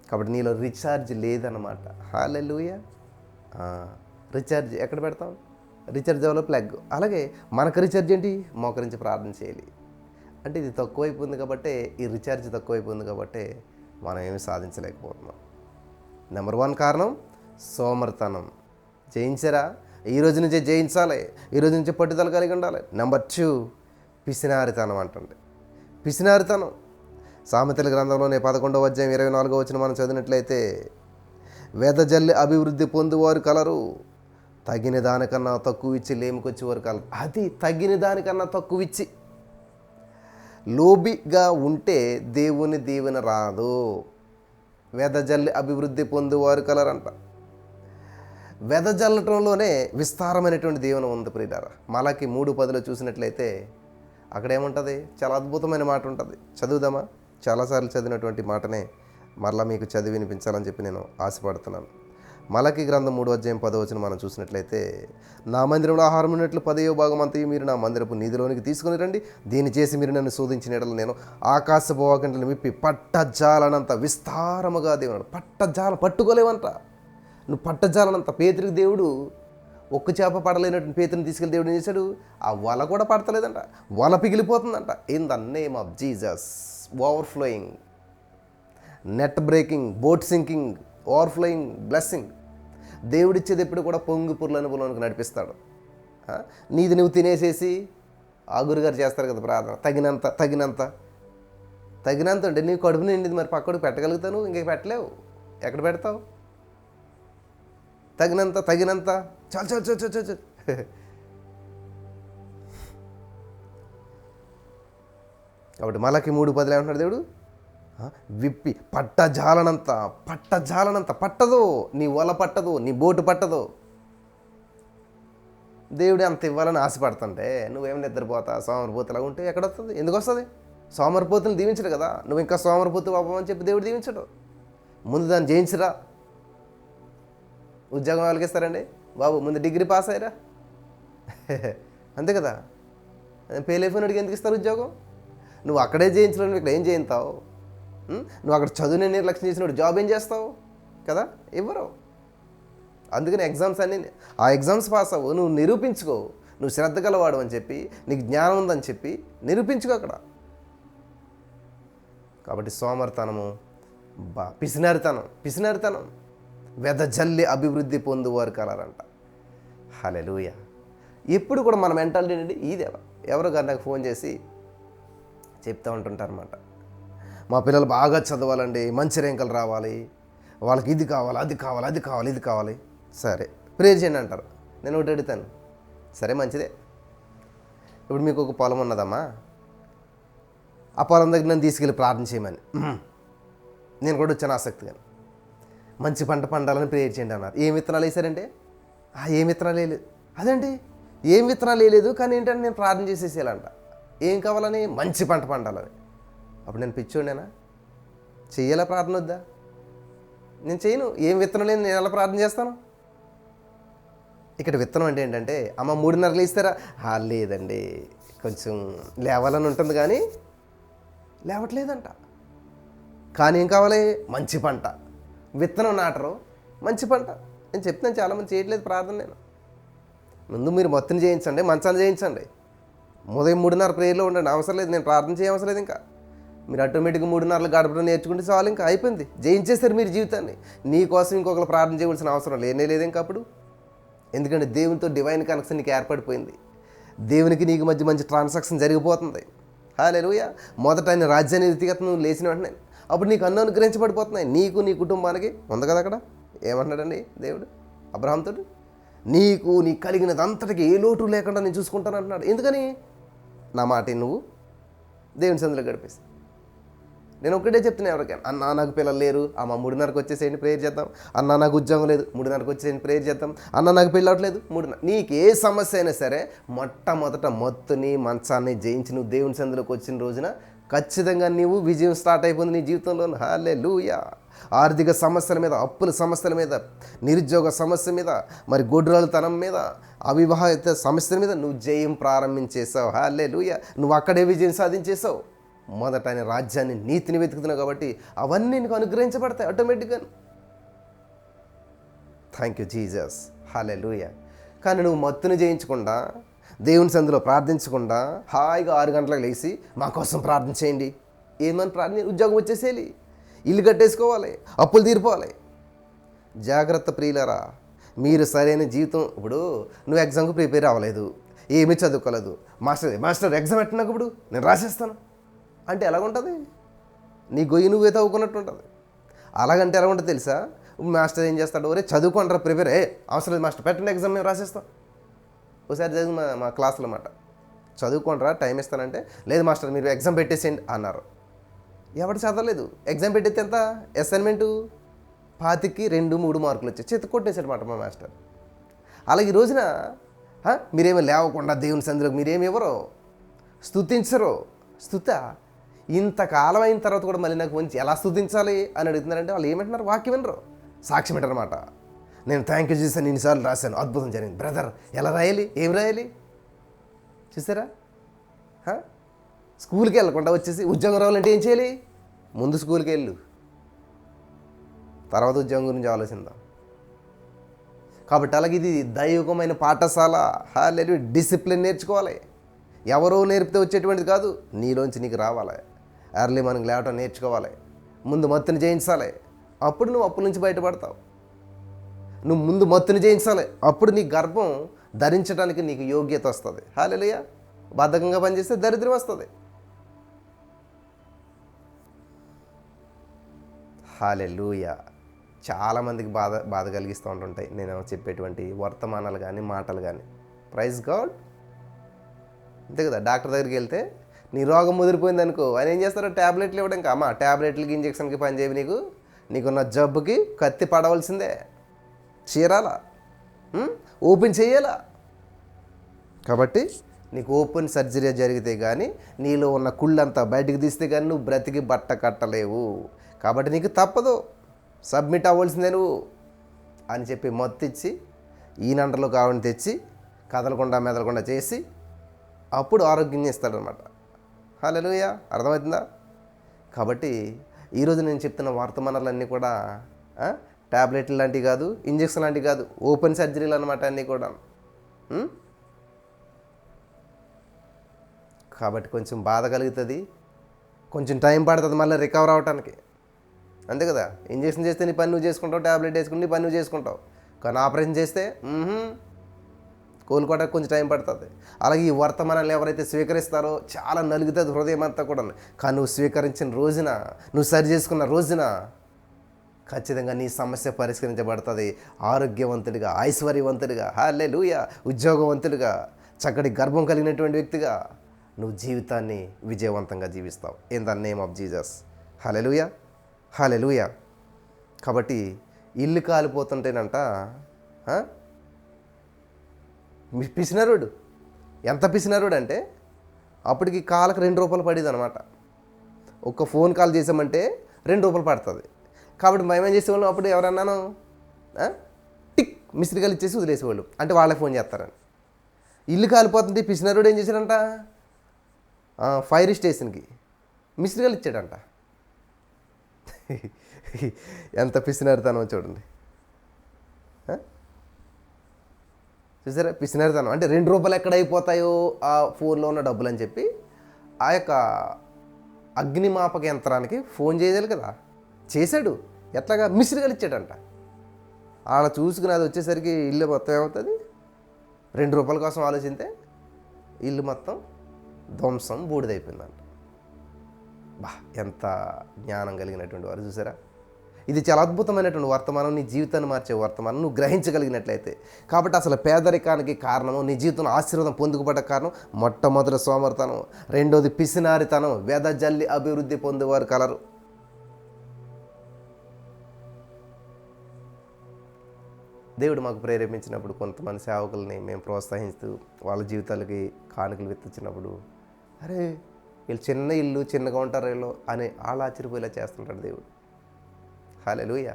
Speaker 1: కాబట్టి నీలో రీఛార్జ్ లేదన్నమాట. హల్లెలూయా. రీఛార్జ్ ఎక్కడ పెడతాం? రీఛార్జ్ అవ్వలో ప్లగ్. అలాగే మనకు రీఛార్జ్ ఏంటి? మోకరించి ప్రార్థన చేయాలి. అంటే ఇది తక్కువైపోయింది కాబట్టి, ఈ రీఛార్జ్ తక్కువైపోయింది కాబట్టి మనం ఏమి సాధించలేకపోతున్నాం. నెంబర్ 1 కారణం సోమరతనం. జయించరా? ఈరోజు నుంచే జయించాలి, ఈరోజు నుంచే పట్టుదల కలిగి ఉండాలి. నెంబర్ 2 పిసినారితనం అంటండి. పిసినారితనం సామెతల గ్రంథంలోనే 11వ అధ్యాయం 24వ వచనం మనం చదివినట్లయితే, వేదజల్లి అభివృద్ధి పొందువారు కలరు, తగిన దానికన్నా తక్కువ ఇచ్చి లేమికొచ్చే వరకు అది తగిన దానికన్నా తక్కువ ఇచ్చి లోబిగా ఉంటే దేవుని దీవెన రాదు. వెదజల్లి అభివృద్ధి పొందేవారు కలరంట. వెదజల్లటంలోనే విస్తారమైనటువంటి దీవెన ఉంది ప్రియులారా. మలాకి 3:10 చూసినట్లయితే అక్కడ ఏముంటుంది? చాలా అద్భుతమైన మాట ఉంటుంది. చదువుదామా? చాలాసార్లు చదివినటువంటి మాటనే మరలా మీకు చదివి వినిపించాలని చెప్పి నేను ఆశపడుతున్నాను. మలాకి గ్రంథం 3:10 మనం చూసినట్లయితే, నా మందిరంలో ఆహారం ఉన్నట్లు 10వ భాగం అంతయు మీరు నా మందిరపు నిధిలోనికి తీసుకుని రండి. దీన్ని చేసి మీరు నన్ను శోధించిన ఎడల నేను ఆకాశపు వాకిట్లను విప్పి పట్టజాలనంత విస్తారముగా దేవుడు. పట్టుకోలేవంట. నువ్వు పట్టజాలనంత. పేతురికి దేవుడు ఒక్క చేప పడలేనటువంటి పేతుని తీసుకెళ్ళి దేవుడు ఏం చేశాడు? ఆ వల కూడా పడతలేదంట, వల పిగిలిపోతుందంట. In the name of Jesus. Overflowing, net breaking, boat sinking, overflowing blessing. దేవుడిచ్చేది ఎప్పుడు కూడా పొంగి పొర్ల అనుభవంలోకి నడిపిస్తాడు. నీది నువ్వు తినేసేసి ఆ గురుగారు చేస్తారు కదా ప్రార్థన, తగినంత అంటే నీ కడుపు నిండింది, మరి పక్కడికి పెట్టగలుగుతాను, ఇంక పెట్టలేవు. ఎక్కడ పెడతావు? తగినంత చాలు. కాబట్టి మలాకి 3:10 ఏమంటున్నాడు దేవుడు? విప్పి పట్టజాలనంత. పట్టదు, నీ వల పట్టదు, నీ బోటు పట్టదు. దేవుడు అంత ఇవ్వాలని ఆశపడుతుంటే నువ్వేం నిద్రపోతా సోమరిపోతులాగా ఉంటే ఎక్కడొస్తుంది? ఎందుకు వస్తుంది? సోమరిపోతులు దీవించడు కదా. నువ్వు ఇంకా సోమరిపోతు అవ్వమని చెప్పి దేవుడు దీవించడు. ముందు దాన్ని జయించరా. ఉద్యోగం వాళ్ళకి ఇస్తారండి బాబు, ముందు డిగ్రీ పాస్ అయ్యారా, అంతే కదా. ఫెయిల్ అయిపోయినాడికి ఎందుకు ఇస్తారు ఉద్యోగం? నువ్వు అక్కడే జయించలేవు, నువ్వు ఇక్కడ ఏం చేయిస్తావు? నువ్వు అక్కడ చదువుని నిర్లక్ష్యం చేసినప్పుడు జాబ్ ఏం చేస్తావు కదా? ఇవ్వరు. అందుకని ఎగ్జామ్స్ అన్నీ, ఆ ఎగ్జామ్స్ పాస్ అవ్వు, నువ్వు నిరూపించుకో, నువ్వు శ్రద్ధ గలవాడు అని చెప్పి, నీకు జ్ఞానం ఉందని చెప్పి నిరూపించుకో అక్కడ. కాబట్టి సోమరితనము, పిసినారితనం వెదజల్లి అభివృద్ధి పొందువారు కలరంట. హల్లెలూయా. ఎప్పుడు కూడా మన మెంటాలిటీ ఏంటి? ఇది ఎవరో గారు నాకు ఫోన్ చేసి చెప్తూ ఉంటుంటారన్నమాట. మా పిల్లలు బాగా చదవాలండి, మంచి ర్యాంకులు రావాలి, వాళ్ళకి ఇది కావాలి, ఇది కావాలి. సరే ప్రేయర్ చేయండి అంటారు. నేను ఒకటి అడుగుతాను, సరే మంచిదే. ఇప్పుడు మీకు ఒక పొలం ఉన్నదమ్మా, ఆ పొలం దగ్గర నన్ను తీసుకెళ్ళి ప్రార్థన చేయమని నేను కూడా వచ్చాను ఆసక్తిగా. మంచి పంట పండాలని ప్రేయర్ చేయండి అన్నారు. ఏం విత్తనాలు వేసారంటే? ఏం విత్తనాలు వేయలేదు. అదేంటి ఏం విత్తనాలు వేయలేదు, కానీ ఏంటంటే నేను ప్రార్థన చేసేసేయాలంట. ఏం కావాలని? మంచి పంట పండాలని. అప్పుడు నేను పిచ్చోడేనా? చెయ్యాలా ప్రార్థన? వద్దా? నేను చేయను. ఏం విత్తనం లేదు, నేను ఎలా ప్రార్థన చేస్తాను? ఇక్కడ విత్తనం అంటే ఏంటంటే, అమ్మ 3:30 ఇస్తారా? లేదండి, కొంచెం లేవాలని ఉంటుంది కానీ లేవట్లేదంట. కానీ ఏం కావాలి? మంచి పంట. విత్తనం నాటరు, మంచి పంట. నేను చెప్తున్నాను, చాలామంది చేయట్లేదు ప్రార్థన. నేను ముందు మీరు మొత్తం చేయించండి, మంచాన్ని చేయించండి, ఉదయం 3:30 ప్రేయర్లో ఉండండి. అవసరం లేదు, నేను ప్రార్థన చేయవసరం లేదు. ఇంకా మీరు ఆటోమేటిక్గా 3:30 గడపడం నేర్చుకుంటే చాలు, ఇంకా అయిపోయింది. జయించేస్తారు మీరు జీవితాన్ని. నీ కోసం ఇంకొకరు ప్రార్థన చేయవలసిన అవసరం లేదు ఇంకా అప్పుడు. ఎందుకంటే దేవునితో డివైన్ కనెక్షన్ నీకు ఏర్పడిపోయింది. దేవునికి నీకు మధ్య మంచి ట్రాన్సాక్షన్ జరిగిపోతుంది. హల్లెలూయా. మొదట ఆయన రాజ్యాన్ని వ్యక్తిగత నువ్వు లేచిన వెంటనే అప్పుడు నీకు అన్నీ అనుగ్రహించబడిపోతున్నాయి. నీకు నీ కుటుంబానికి ఉంది కదా. అక్కడ ఏమంటున్నాడండి దేవుడు అబ్రహాంతో? నీకు నీ కలిగినది అంతటికి ఏ లోటు లేకుండా నేను చూసుకుంటాను అంటున్నాడు. ఎందుకని? నా మాట నువ్వు దేవుని సందులో గడిపేసి. నేను ఒకటే చెప్తున్నా ఎవరికైనా, అన్నా నాకు పిల్లలు లేరు, అమ్మ 3:30 వచ్చేసేయండి ప్రేయర్ చేద్దాం. అన్నా నాకు ఉద్యోగం లేదు, 3:30 వచ్చేసేయండి ప్రేయర్ చేద్దాం. అన్నా నాకు పెళ్ళి అవ్వట్లేదు, 3:30. నీకు ఏ సమస్య అయినా సరే మొట్టమొదట మొత్తుని మంచాన్ని జయించి నువ్వు దేవుని సందులోకి వచ్చిన రోజున ఖచ్చితంగా నీవు విజయం స్టార్ట్ అయిపోయింది నీ జీవితంలో. హల్లెలూయా. ఆర్థిక సమస్యల మీద, అప్పుల సమస్యల మీద, నిరుద్యోగ సమస్య మీద, మరి గొడ్రాలతనం మీద, అవివాహిత సమస్యల మీద నువ్వు జయం ప్రారంభించేసావు. హల్లెలూయా. నువ్వు అక్కడే విజయం సాధించేసావు. మొదట ఆయన రాజ్యాన్ని, నీతిని వెతుకుతున్నావు కాబట్టి అవన్నీ నీకు అనుగ్రహించబడతాయి ఆటోమేటిక్గా. Thank you Jesus. హల్లెలూయా. కానీ నువ్వు మత్తుని జయించకుండా, దేవుని సందులో ప్రార్థించకుండా, హాయిగా 6 గంటలకు లేచి మా కోసం ప్రార్థన చేయండి. ఏమని ప్రార్థన? ఉద్యోగం వచ్చేసేయాలి, ఇల్లు కట్టేసుకోవాలి, అప్పులు తీరిపోవాలి. జాగ్రత్త ప్రియులరా, మీరు సరైన జీవితం. ఇప్పుడు నువ్వు ఎగ్జామ్కి ప్రిపేర్ అవ్వలేదు, ఏమీ చదువుకోలేదు, మాస్టర్ ఎగ్జామ్ పెట్టినప్పుడు నేను రాసేస్తాను అంటే ఎలాగుంటుంది? నీ గొయ్యి నువ్వే తవ్వుకున్నట్టు ఉంటుంది. అలాగంటే ఎలా ఉంటుంది తెలుసా? మాస్టర్ ఏం చేస్తాడు, ఒరే చదువుకుంటారా ప్రిపేర్, అవసరం లేదు మాస్టర్ పెట్టండి ఎగ్జామ్ మేము రాసేస్తాం. ఒకసారి చదివి మా క్లాసులో మాట, చదువుకుంటారా టైం ఇస్తానంటే, లేదు మాస్టర్ మీరు ఎగ్జామ్ పెట్టేసేయండి అన్నారు. ఎవరు చదవలేదు, ఎగ్జామ్ పెట్టేస్తే ఎంత అసైన్మెంటు 25కి 2-3 మార్కులు వచ్చాయి, చేతి కొట్టేశాడు మాట మా మాస్టర్. అలాగే ఈ రోజున మీరేమో లేవకుండా దేవుని సందులోకి మీరేమి ఇవ్వరు, స్తుతించరు. ఇంతకాలం అయిన తర్వాత కూడా మళ్ళీ నాకు మంచి ఎలా స్తుతించాలి అని అడుగుతున్నారంటే వాళ్ళు ఏమంటున్నారు, వాక్యం వినరు, సాక్ష్యం వింటారన్నమాట. నేను థ్యాంక్ యూ చేశాను, ఇన్నిసార్లు రాశాను, అద్భుతం జరిగింది. బ్రదర్ ఎలా రాయాలి, ఏం రాయాలి చూసారా? స్కూల్కి వెళ్ళకుండా వచ్చేసి ఉద్యోగం రావాలంటే ఏం చేయాలి, ముందు స్కూల్కి వెళ్ళు, తర్వాత ఉద్యోగం గురించి ఆలోచిద్దాం. కాబట్టి అలాగే ఇది దైవికమైన పాఠశాల. హల్లెలూయా. డిసిప్లిన్ నేర్చుకోవాలి. ఎవరో నేర్పితే వచ్చేటువంటిది కాదు, నీలోంచి నీకు రావాలి. ఎర్లీ మార్నింగ్ లేవటం నేర్చుకోవాలి, ముందు మత్తుని జయించాలి, అప్పుడు నువ్వు అప్పుల నుంచి బయటపడతావు. నువ్వు ముందు మత్తుని జయించాలి, అప్పుడు నీ గర్భం ధరించడానికి నీకు యోగ్యత వస్తుంది. హల్లెలూయా. బద్ధకంగా పనిచేస్తే దరిద్రం వస్తుంది. హల్లెలూయా. చాలామందికి బాధ కలిగిస్తూ ఉంటుంటాయి నేను చెప్పేటువంటి వర్తమానాలు కానీ మాటలు కానీ. Praise God. అంతే కదా, డాక్టర్ దగ్గరికి వెళ్తే నీ రోగం ముదిరిపోయింది అనుకో, ఆయన ఏం చేస్తారో ట్యాబ్లెట్లు ఇవ్వడం. అమ్మ ట్యాబ్లెట్లకి ఇంజక్షన్కి పని చేయవి, నీకున్న జబ్బుకి కత్తి పడవలసిందే, చీరాలా, ఓపెన్ చేయాలా. కాబట్టి నీకు ఓపెన్ సర్జరీ జరిగితే కానీ నీలో ఉన్న కుళ్ళంతా బయటికి తీస్తే కానీ నువ్వు బ్రతికి బట్ట కట్టలేవు. కాబట్టి నీకు తప్పదు, సబ్మిట్ అవ్వాల్సిందే నువ్వు అని చెప్పి మొత్తిచ్చి ఈనంటలో కావని తెచ్చి కదలకుండా మెదలకుండా చేసి అప్పుడు ఆరోగ్యం ఇస్తాడనమాట. హల్లెలూయా. అర్థమవుతుందా? కాబట్టి ఈరోజు నేను చెప్తున్న వర్తమానాలన్నీ కూడా ట్యాబ్లెట్లు లాంటివి కాదు, ఇంజక్షన్ లాంటివి కాదు, ఓపెన్ సర్జరీలు అనమాట అన్నీ కూడా. కాబట్టి కొంచెం బాధ కలుగుతుంది, కొంచెం టైం పడుతుంది మళ్ళీ రికవర్ అవ్వటానికి. అంతే కదా, ఇంజక్షన్ చేస్తే నీ పని నువ్వు చేసుకుంటావు, ట్యాబ్లెట్ వేసుకుని నీ పని నువ్వు చేసుకుంటావు. కానీ ఆపరేషన్ చేస్తే కోలుకోవడానికి కొంచెం టైం పడుతుంది. అలాగే ఈ వర్తమానాలు ఎవరైతే స్వీకరిస్తారో చాలా నలుగుతుంది హృదయం అంతా కూడా. కానీ నువ్వు స్వీకరించిన రోజున, నువ్వు సరి చేసుకున్న రోజున ఖచ్చితంగా నీ సమస్య పరిష్కరించబడుతుంది. ఆరోగ్యవంతుడిగా, ఐశ్వర్యవంతుడిగా, హల్లెలూయా, ఉద్యోగవంతుడిగా, చక్కటి గర్భం కలిగినటువంటి వ్యక్తిగా నువ్వు జీవితాన్ని విజయవంతంగా జీవిస్తావు. In the name of Jesus. హల్లెలూయా, హల్లెలూయా. కాబట్టి ఇల్లు కాలిపోతుంటేనంట పిసినరుడు, ఎంత పిసినరుడు అంటే అప్పటికి కాలకు 2 రూపాయలు పడేది అనమాట. ఒక్క ఫోన్ కాల్ చేసామంటే 2 రూపాయలు పడుతుంది. కాబట్టి మేమేం చేసేవాళ్ళం, అప్పుడు ఎవరన్నాను టిక్ మిస్డ్ కాల్ ఇచ్చేసి వదిలేసేవాళ్ళు, అంటే వాళ్ళకి ఫోన్ చేస్తారని. ఇల్లు కాలిపోతుంటే పిసినరుడు ఏం చేశాడంట, ఫైర్ స్టేషన్కి మిస్డ్ కాల్ ఇచ్చాడంట. ఎంత పిసినారితనం చూడండి. చూసారా పిసినారితనం అంటే 2 రూపాయలు ఎక్కడైపోతాయో ఆ ఫోన్లో ఉన్న డబ్బులు అని చెప్పి ఆ యొక్క అగ్నిమాపక యంత్రానికి ఫోన్ చేయాలి కదా, చేశాడు. ఎట్లాగా మిస్డ్ కాల్ ఇచ్చాడంట. అలా చూసుకుని అది వచ్చేసరికి ఇల్లు మొత్తం ఏమవుతుంది, 2 రూపాయల కోసం ఆలోచిస్తే ఇల్లు మొత్తం ధ్వంసం బూడిదైపోయిందంట. ఎంత జ్ఞానం కలిగినటువంటి వారు చూసారా. ఇది చాలా అద్భుతమైనటువంటి వర్తమానం, నీ జీవితాన్ని మార్చే వర్తమానం నువ్వు గ్రహించగలిగినట్లయితే. కాబట్టి అసలు పేదరికానికి కారణము, నీ జీవితంలో ఆశీర్వాదం పొందుకుపడ్డ కారణం మొట్టమొదటి సోమరితనం, రెండోది పిసినారితనం. వెదజల్లి అభివృద్ధి పొందేవారు కలరు. దేవుడు మాకు ప్రేరేపించినప్పుడు కొంతమంది సేవకుల్ని మేము ప్రోత్సహిస్తూ వాళ్ళ జీవితాలకి కానుకలు విత్తించినప్పుడు, అరే వీళ్ళు చిన్న ఇల్లు చిన్నగా ఉంటారు వీళ్ళు అని వాళ్ళు ఆశ్చర్యపోయేలా చేస్తుంటాడు దేవుడు. హల్లెలూయా.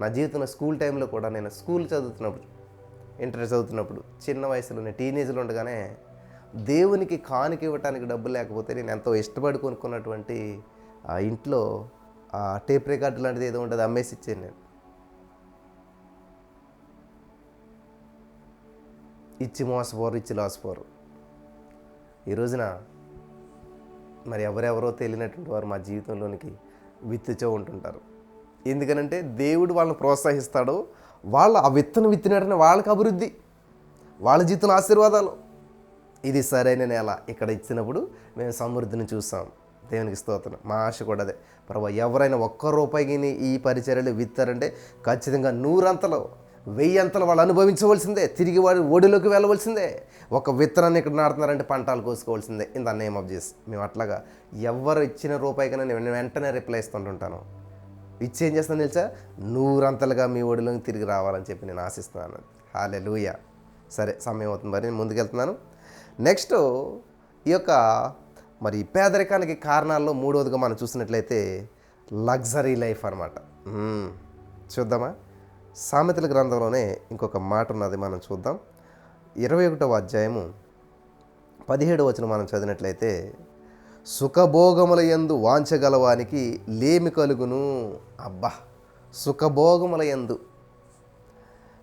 Speaker 1: నా జీవితంలో స్కూల్ టైంలో కూడా నేను స్కూల్ చదువుతున్నప్పుడు, ఇంటర్ చదువుతున్నప్పుడు, చిన్న వయసులోనే టీనేజ్లో ఉండగానే దేవునికి కానుక ఇవ్వటానికి డబ్బులు లేకపోతే నేను ఎంతో ఇష్టపడి కొనుక్కున్నటువంటి ఆ ఇంట్లో ఆ టేప్ రికార్డు లాంటిది ఏదో ఉంటుంది అమ్మేసి ఇచ్చాను నేను. ఇచ్చి మోసపోరు, ఇచ్చి లాసిపోరు. ఈ రోజున మరి ఎవరెవరో తెలియనటువంటి వారు మా జీవితంలోనికి విత్తుచూ ఉంటుంటారు. ఎందుకనంటే దేవుడు వాళ్ళని ప్రోత్సహిస్తాడు, వాళ్ళు ఆ విత్తనం విత్తినట్టున వాళ్ళకి అభివృద్ధి, వాళ్ళ జీవితంలో ఆశీర్వాదాలు. ఇది సరైన నేల ఇక్కడ ఇచ్చినప్పుడు మేము సమృద్ధిని చూసాం. దేవునికి స్తోత్రం. మా ఆశ కూడా అదే. ప్రభు, ఎవరైనా ఒక్క రూపాయిని ఈ పరిచర్యలు విత్తారంటే ఖచ్చితంగా 100 అంతలు 1000 అంతలు వాళ్ళు అనుభవించవలసిందే. తిరిగి వాడు ఒడిలోకి వెళ్ళవలసిందే. ఒక విత్తనాన్ని ఇక్కడ నాడుతున్నారంటే పంటలు కోసుకోవాల్సిందే. In the name of Jesus. మేము అట్లాగా ఎవరు ఇచ్చిన రూపాయికైనా నేను వెంటనే రిప్లై ఇస్తుంటుంటాను. ఇచ్చి ఏం చేస్తాను తెలుసా? 100 అంతలుగా మీ ఒడిలోకి తిరిగి రావాలని చెప్పి నేను ఆశిస్తున్నాను. హల్లెలూయా. సరే, సమయం అవుతుంది, మరి నేను ముందుకెళ్తున్నాను. నెక్స్ట్ ఈ యొక్క మరి పేదరికానికి కారణాల్లో మూడవదిగా మనం చూసినట్లయితే లగ్జరీ లైఫ్ అనమాట. చూద్దామా? సామెతల గ్రంథంలోనే ఇంకొక మాట ఉన్నది, మనం చూద్దాం. 21వ అధ్యాయము 17వ వచనం మనం చదివినట్లయితే, సుఖభోగముల యందు వాంఛగలవానికి లేమి కలుగును. అబ్బా, సుఖభోగముల యందు.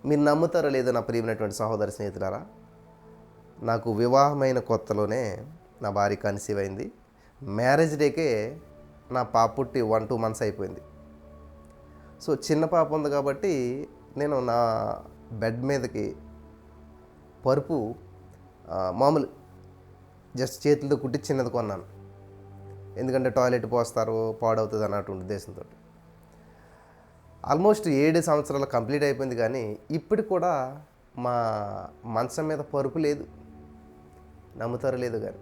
Speaker 1: మీరు నమ్ముతారో లేదో నా ప్రియమైనటువంటి సహోదరి స్నేహితులారా, నాకు వివాహమైన కొత్తలోనే నా భార్య కన్సీవ్ అయింది. మ్యారేజ్ డేకే నా పాప పుట్టి 1-2 మంత్స్ అయిపోయింది. సో చిన్న పాప ఉంది కాబట్టి నేను నా బెడ్ మీదకి పరుపు మామూలు జస్ట్ చేతులతో కుట్టి చిన్నది కొన్నాను. ఎందుకంటే టాయిలెట్ పోస్తారు, పాడవుతుంది అన్నటువంటి ఉద్దేశంతో. ఆల్మోస్ట్ 7 సంవత్సరాలు కంప్లీట్ అయిపోయింది, కానీ ఇప్పటికి కూడా మా మంచం మీద పరుపు లేదు. నమ్ముతారో లేదు కానీ.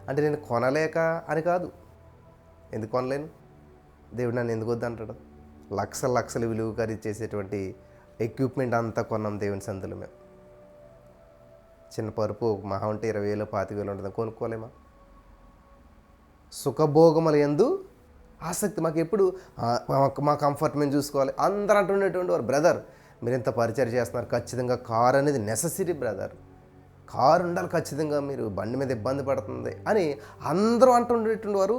Speaker 1: అంటే నేను కొనలేక అని కాదు. ఎందుకు కొనలేను? దేవుడు నన్ను ఎందుకు వద్దంటాడు? లక్షలు విలువ ఖరీదు చేసేటువంటి ఎక్విప్మెంట్ అంతా కొన్నాం దేవుని సందులో మేము. చిన్న పరుపు మహా ఉంటే 20,000 25,000 ఉంటుంది, కొనుక్కోలేమా? సుఖభోగముల యందు ఆసక్తి. మాకు ఎప్పుడు మా కంఫర్ట్ మేము చూసుకోవాలి. అందరూ అంటుండేటువంటి వారు, బ్రదర్ మీరు ఇంత పరిచయం చేస్తున్నారు, ఖచ్చితంగా కార్ అనేది నెససరీ బ్రదర్, కారు ఉండాలి ఖచ్చితంగా, మీరు బండి మీద ఇబ్బంది పడుతుంది అని అందరూ అంటుండేటువంటి వారు.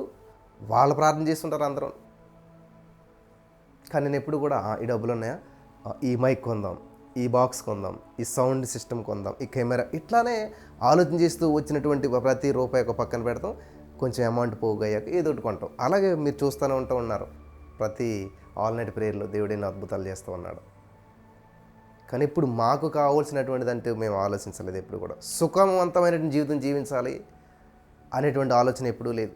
Speaker 1: వాళ్ళు ప్రార్థన చేస్తుంటారు అందరూ. కానీ నేను ఎప్పుడు కూడా ఈ డబ్బులు ఉన్నాయా, ఈ మైక్ కొందాం, ఈ బాక్స్ కొందాం, ఈ సౌండ్ సిస్టమ్ కొందాం, ఈ కెమెరా, ఇట్లానే ఆలోచన చేస్తూ వచ్చినటువంటి ప్రతి రూపాయి ఒక పక్కన పెడతాం. కొంచెం అమౌంట్ పోగయ్యాక ఏదో ఒకటి కొంటాం. అలాగే మీరు చూస్తూనే ఉన్నారు, ప్రతి ఆల్ నైట్ ప్రేయర్లో దేవుడైన అద్భుతాలు చేస్తూ ఉన్నాడు. కానీ ఇప్పుడు మాకు కావాల్సినటువంటిది అంటే మేము ఆలోచించలేదు ఎప్పుడు కూడా. సుఖవంతమైనటువంటి జీవితం జీవించాలి అనేటువంటి ఆలోచన ఎప్పుడూ లేదు.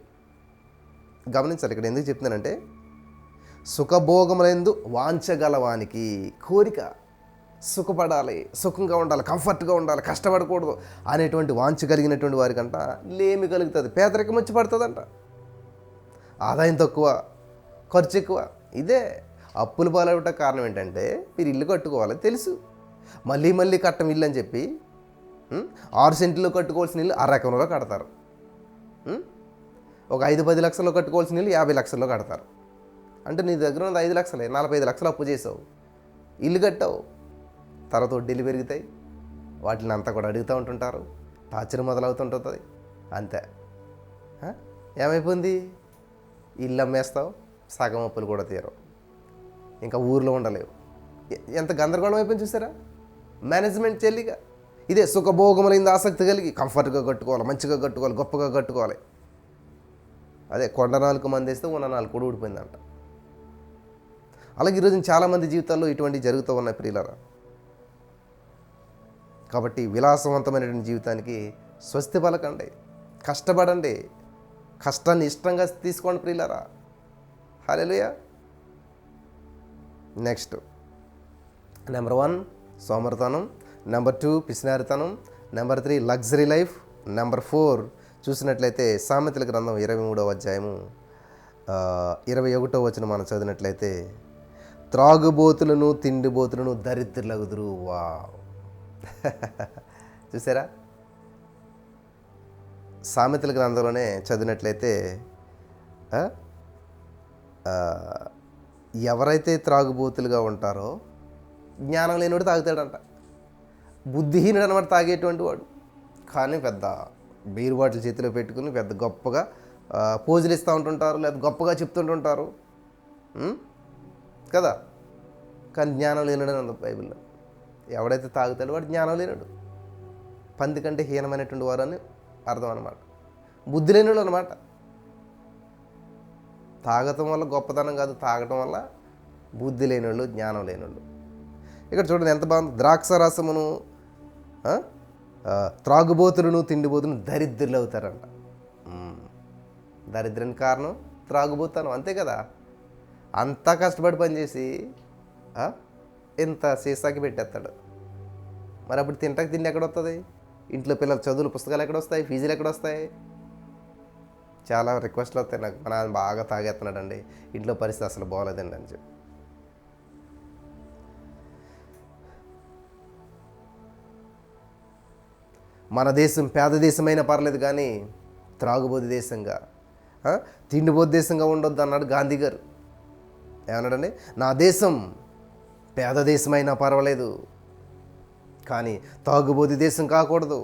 Speaker 1: గమనించాలి, ఇక్కడ ఎందుకు చెప్తున్నానంటే, సుఖభోగములందు వాంఛగలవానికి, కోరిక సుఖపడాలి, సుఖంగా ఉండాలి, కంఫర్ట్గా ఉండాలి, కష్టపడకూడదు అనేటువంటి వాంఛ కలిగినటువంటి వారికంట లేమి కలుగుతుంది. పేదరికం వచ్చి పడుతుందంట. ఆదాయం తక్కువ, ఖర్చు ఎక్కువ. ఇదే అప్పులు పాలవట కారణం ఏంటంటే, మీరు ఇల్లు కట్టుకోవాలి తెలుసు, మళ్ళీ కట్టం ఇల్లు అని చెప్పి 6 సెంట్లో కట్టుకోవాల్సిన ఇల్లు 1 ఎకరంలో కడతారు. ఒక 5-10 లక్షల్లో కట్టుకోవాల్సిన ఇల్లు 50 లక్షల్లో కడతారు. అంటే నీ దగ్గర ఉన్న 5 లక్షలే, 45 లక్షలు అప్పు చేసావు, ఇల్లు కట్టావు. తర్వాత వడ్డీలు పెరుగుతాయి, వాటిని అంతా కూడా అడుగుతూ ఉంటుంటారు, టార్చర్ మొదలవుతుంటుంది. అంతే. ఏమైపోయింది? ఇల్లు అమ్మేస్తావు, సగం అప్పులు కూడా తీరవు, ఇంకా ఊర్లో ఉండలేవు. ఎంత గందరగోళం అయిపోయింది చూసారా? మేనేజ్మెంట్ చెల్లిగా. ఇదే సుఖభోగములైంది ఆసక్తి కలిగి కంఫర్ట్గా కట్టుకోవాలి, మంచిగా కట్టుకోవాలి, గొప్పగా కట్టుకోవాలి. అదే కొండ 4 మంది వేస్తే ఉన్న 4 కూడా ఊడిపోయిందంట. అలాగే ఈరోజు చాలామంది జీవితాల్లో ఇటువంటివి జరుగుతూ ఉన్నాయి ప్రియులారా. కాబట్టి విలాసవంతమైనటువంటి జీవితానికి స్వస్తి పలకండి, కష్టపడండి, కష్టాన్ని ఇష్టంగా తీసుకోండి ప్రియులారా. హల్లెలూయా. నెక్స్ట్, నెంబర్ 1 సోమరితనం, నెంబర్ 2 పిసినారితనం, నెంబర్ 3 లగ్జరీ లైఫ్, నెంబర్ 4 చూసినట్లయితే సామెతల గ్రంథం 23వ అధ్యాయము 21వ వచనం మనం చదివినట్లయితే, త్రాగుబోతులను తిండిబోతులను దరిద్రులగుదురు. వా చూసారా? సామెతల గ్రంథంలోనే చదివినట్లయితే ఎవరైతే త్రాగుబోతులుగా ఉంటారో, జ్ఞానం లేనివాడు తాగుతాడంట. బుద్ధిహీనుడు అనమాట తాగేటువంటి వాడు. కానీ పెద్ద బీరు బాటిల్ చేతిలో పెట్టుకుని పెద్ద గొప్పగా పోజులు ఇస్తూ ఉంటుంటారు, లేదా గొప్పగా చెప్తుంటుంటారు కదా. కానీ జ్ఞానం లేనుడు అని బైబిల్లో. ఎవడైతే తాగుతాడో వాడు జ్ఞానం లేనుడు, పంది కంటే హీనమైనటువంటి వారు అని అర్థం అనమాట. బుద్ధి లేనుడు అనమాట. తాగటం వల్ల గొప్పతనం కాదు, తాగటం వల్ల బుద్ధి లేనివాళ్ళు, జ్ఞానం లేనివాళ్ళు. ఇక్కడ చూడండి ఎంత బాగుంది. ద్రాక్షరసమును త్రాగుబోతులను తిండిబోతులను దరిద్రులు అవుతారంట. దరిద్రానికి కారణం త్రాగుబోతాను, అంతే కదా. అంతా కష్టపడి పనిచేసి ఇంత సీసాకి పెట్టేస్తాడు. మరి అప్పుడు తిండి ఎక్కడ వస్తుంది? ఇంట్లో పిల్లల చదువులు పుస్తకాలు ఎక్కడ వస్తాయి? ఫీజులు ఎక్కడ వస్తాయి? చాలా రిక్వెస్ట్లు వస్తాయి నాకు, మా నాన్న బాగా తాగేస్తున్నాడండి, ఇంట్లో పరిస్థితి అసలు బాగోలేదండి అని చెప్పి. మన దేశం పేద దేశమైనా పర్లేదు కానీ త్రాగుబోతు దేశంగా, తిండిబోతు దేశంగా ఉండొద్దు అన్నాడు గాంధీ గారు. ఏమన్నాడండి? నా దేశం పేద దేశమైనా పర్వాలేదు కానీ తాగుబోతు దేశం కాకూడదు,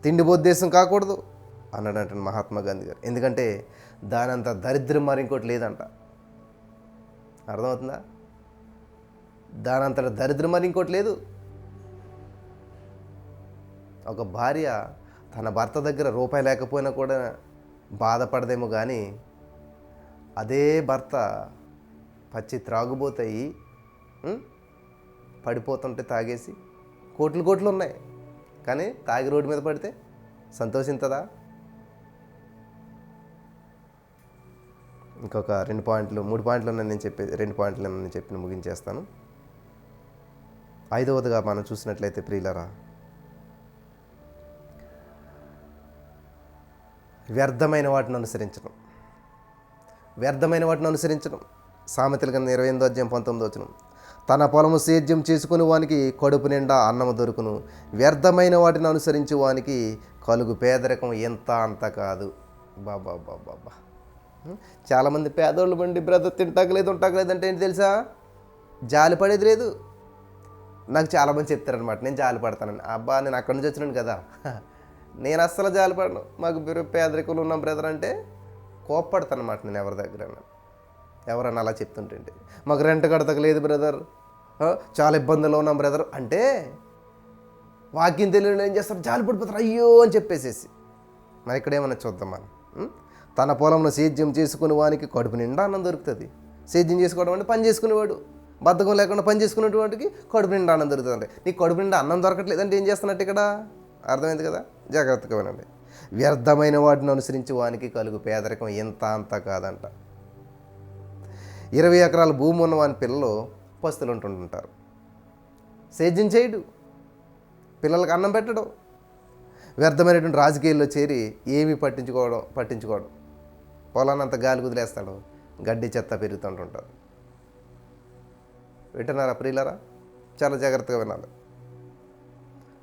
Speaker 1: తిండిబోతు దేశం కాకూడదు అన్నాడంట మహాత్మా గాంధీ గారు. ఎందుకంటే దానంత దరిద్రం మరి ఇంకోటి లేదంట. అర్థమవుతుందా? దానంత దరిద్రం మరి ఇంకోటి లేదు. ఒక భార్య తన భర్త దగ్గర రూపాయి లేకపోయినా కూడా బాధపడదేమో కానీ అదే భర్త పచ్చి త్రాగుబోతాయి పడిపోతుంటే తాగేసి కోట్లు ఉన్నాయి కానీ తాగి రోడ్డు మీద పడితే సంతోషించదా? ఇంకొక 3 పాయింట్లు నేను చెప్పేది, 2 పాయింట్లు నేను చెప్పి ముగించేస్తాను. 5వదిగా మనం చూసినట్లయితే ప్రియులారా, వ్యర్థమైన వాటిని అనుసరించడం. సామెతల గ్రంథం 28వ అధ్యాయం 19వ వచనం, తన పొలము సేద్యం చేసుకుని వానికి కడుపు నిండా అన్నము దొరుకును, వ్యర్థమైన వాటిని అనుసరించి వానికి కలుగు పేదరికం ఎంత అంత కాదు. బాబా చాలామంది పేదోళ్ళు బండి బ్రదర్ తింటాకలేదు ఉంటాకలేదు అంటే ఏంటి తెలుసా? జాలి పడేది లేదు. నాకు చాలామంది చెప్తారనమాట, నేను జాలి పడతానని. అబ్బా, నేను అక్కడి నుంచి వచ్చినాను కదా, నేను అస్సలు జాలి పడను. మాకు పేదరికంలో ఉన్నాం బ్రదర్ అంటే కోప్పడతాను అనమాట నేను ఎవరి దగ్గర. ఎవరన్నా అలా చెప్తుంటే, మాకు రెంట్ కడతలేదు బ్రదర్, చాలా ఇబ్బందుల్లో ఉన్నాం బ్రదర్ అంటే వాక్యం తెలియని ఏం చేస్తారు? జాలి పడిపోతారు, అయ్యో అని చెప్పేసేసి. మరి ఇక్కడ ఏమన్నా చూద్దాం మనం. తన పొలంలో సేద్యం చేసుకునే వానికి కడుపు నిండా అన్నం దొరుకుతుంది. సేద్యం చేసుకోవడం అంటే పని చేసుకునేవాడు, బద్ధకం లేకుండా పని చేసుకునేవాడికి కడుపు నిండా అన్నం దొరుకుతుంది. అంటే నీకు కడుపు నిండా అన్నం దొరకట్లేదు అంటే ఏం చేస్తున్నట్టు ఇక్కడ అర్థమైంది కదా? జాగ్రత్తగా వినండి. వ్యర్థమైన వాటిని అనుసరించి వానికి కలుగు పేదరికం ఎంత అంత కాదంట. 20 ఎకరాల భూమి ఉన్న వాని పిల్లలు పస్తులు ఉంటుంటారు. సేద్యం చేయడు, పిల్లలకు అన్నం పెట్టడం, వ్యర్థమైనటువంటి రాజకీయాల్లో చేరి ఏమీ పట్టించుకోవడం, పొలాన్నంత గాలి కుదిలేస్తాడు, గడ్డి చెత్త పెరుగుతుంటుంటారు. వింటున్నారా ప్రియులారా? చాలా జాగ్రత్తగా వినాలి.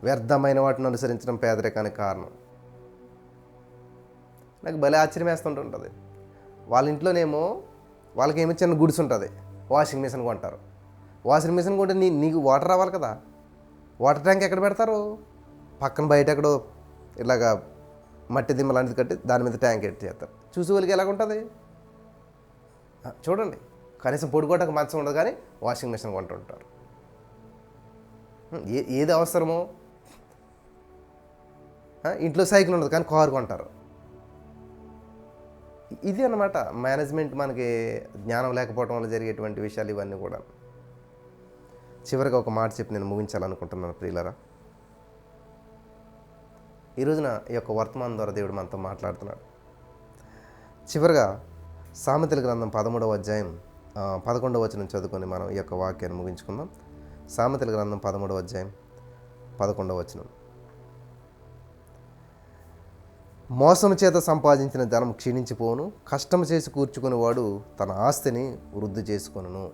Speaker 1: వ్యర్థమైన వాటిని అనుసరించడం పేదరికానికి కారణం. నాకు భలే ఆశ్చర్యం వేస్తుంటుంది. వాళ్ళ ఇంట్లోనేమో వాళ్ళకేమో చిన్న గుడిసి ఉంటుంది, వాషింగ్ మిషన్ కొంటారు. వాషింగ్ మిషన్ కొంటే నీకు వాటర్ రావాలి కదా, వాటర్ ట్యాంక్ ఎక్కడ పెడతారు? పక్కన బయట ఎక్కడో ఇలాగా మట్టి దిమ్మ లాంటిది కట్టి దాని మీద ట్యాంక్ ఎట్టి చేస్తారు. చూసి వాళ్ళకి ఎలాగుంటుంది చూడండి. కనీసం పొడుకోవడానికి మంచం ఉండదు కానీ వాషింగ్ మిషన్ కొంటుంటారు. ఏది అవసరమో, ఇంట్లో సైకిల్ ఉండదు కానీ కారు కొంటారు. ఇది అన్నమాట మేనేజ్మెంట్. మనకి జ్ఞానం లేకపోవడం వల్ల జరిగేటువంటి విషయాలు ఇవన్నీ కూడా. చివరిగా ఒక మాట చెప్పి నేను ముగించాలనుకుంటున్నాను ప్రియులారా. ఈ రోజున ఈ యొక్క వర్తమానం ద్వారా దేవుడు మనతో మాట్లాడుతున్నాడు. చివరిగా సామెతల గ్రంథం 13వ అధ్యాయం 11వ వచనం చదువుకొని మనం ఈ యొక్క వాక్యాన్ని ముగించుకుందాం. సామెతల గ్రంథం 13వ అధ్యాయం 11వ వచనం, మోసం చేత సంపాదించిన ధనం క్షీణించిపోవును, కష్టం చేసి కూర్చుకునేవాడు తన ఆస్తిని వృద్ధి చేసుకొనును.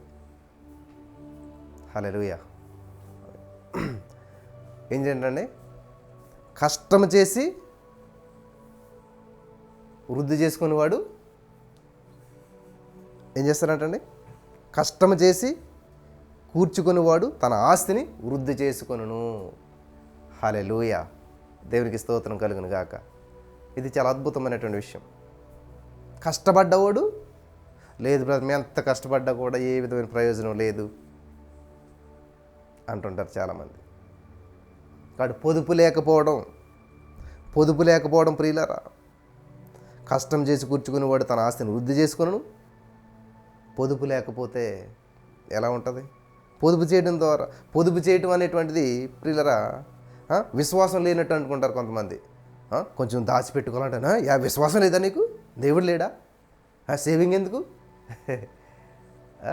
Speaker 1: హల్లెలూయా. ఏం చేయండి? కష్టం చేసి వృద్ధి చేసుకునేవాడు ఏం చేస్తారంటండి? కష్టం చేసి కూర్చుకునేవాడు తన ఆస్తిని వృద్ధి చేసుకొనును. హల్లెలూయా. దేవునికి స్తోత్రం కలుగును గాక. ఇది చాలా అద్భుతమైనటువంటి విషయం. కష్టపడ్డవాడు లేదు బ్రదర్, మేము ఎంత కష్టపడ్డా కూడా ఏ విధమైన ప్రయోజనం లేదు అంటుంటారు చాలామంది. కాబట్టి పొదుపు లేకపోవడం ప్రియులారా. కష్టం చేసి కూర్చుకునేవాడు తన ఆస్తిని వృద్ధి చేసుకును. పొదుపు లేకపోతే ఎలా ఉంటుంది? పొదుపు చేయడం అనేటువంటిది ప్రియులారా విశ్వాసం లేనట్టు అనుకుంటారు కొంతమంది. కొంచెం దాచిపెట్టుకోవాలంటే విశ్వాసం లేదా నీకు? దేవుడు లేడా? సేవింగ్ ఎందుకు? ఆ?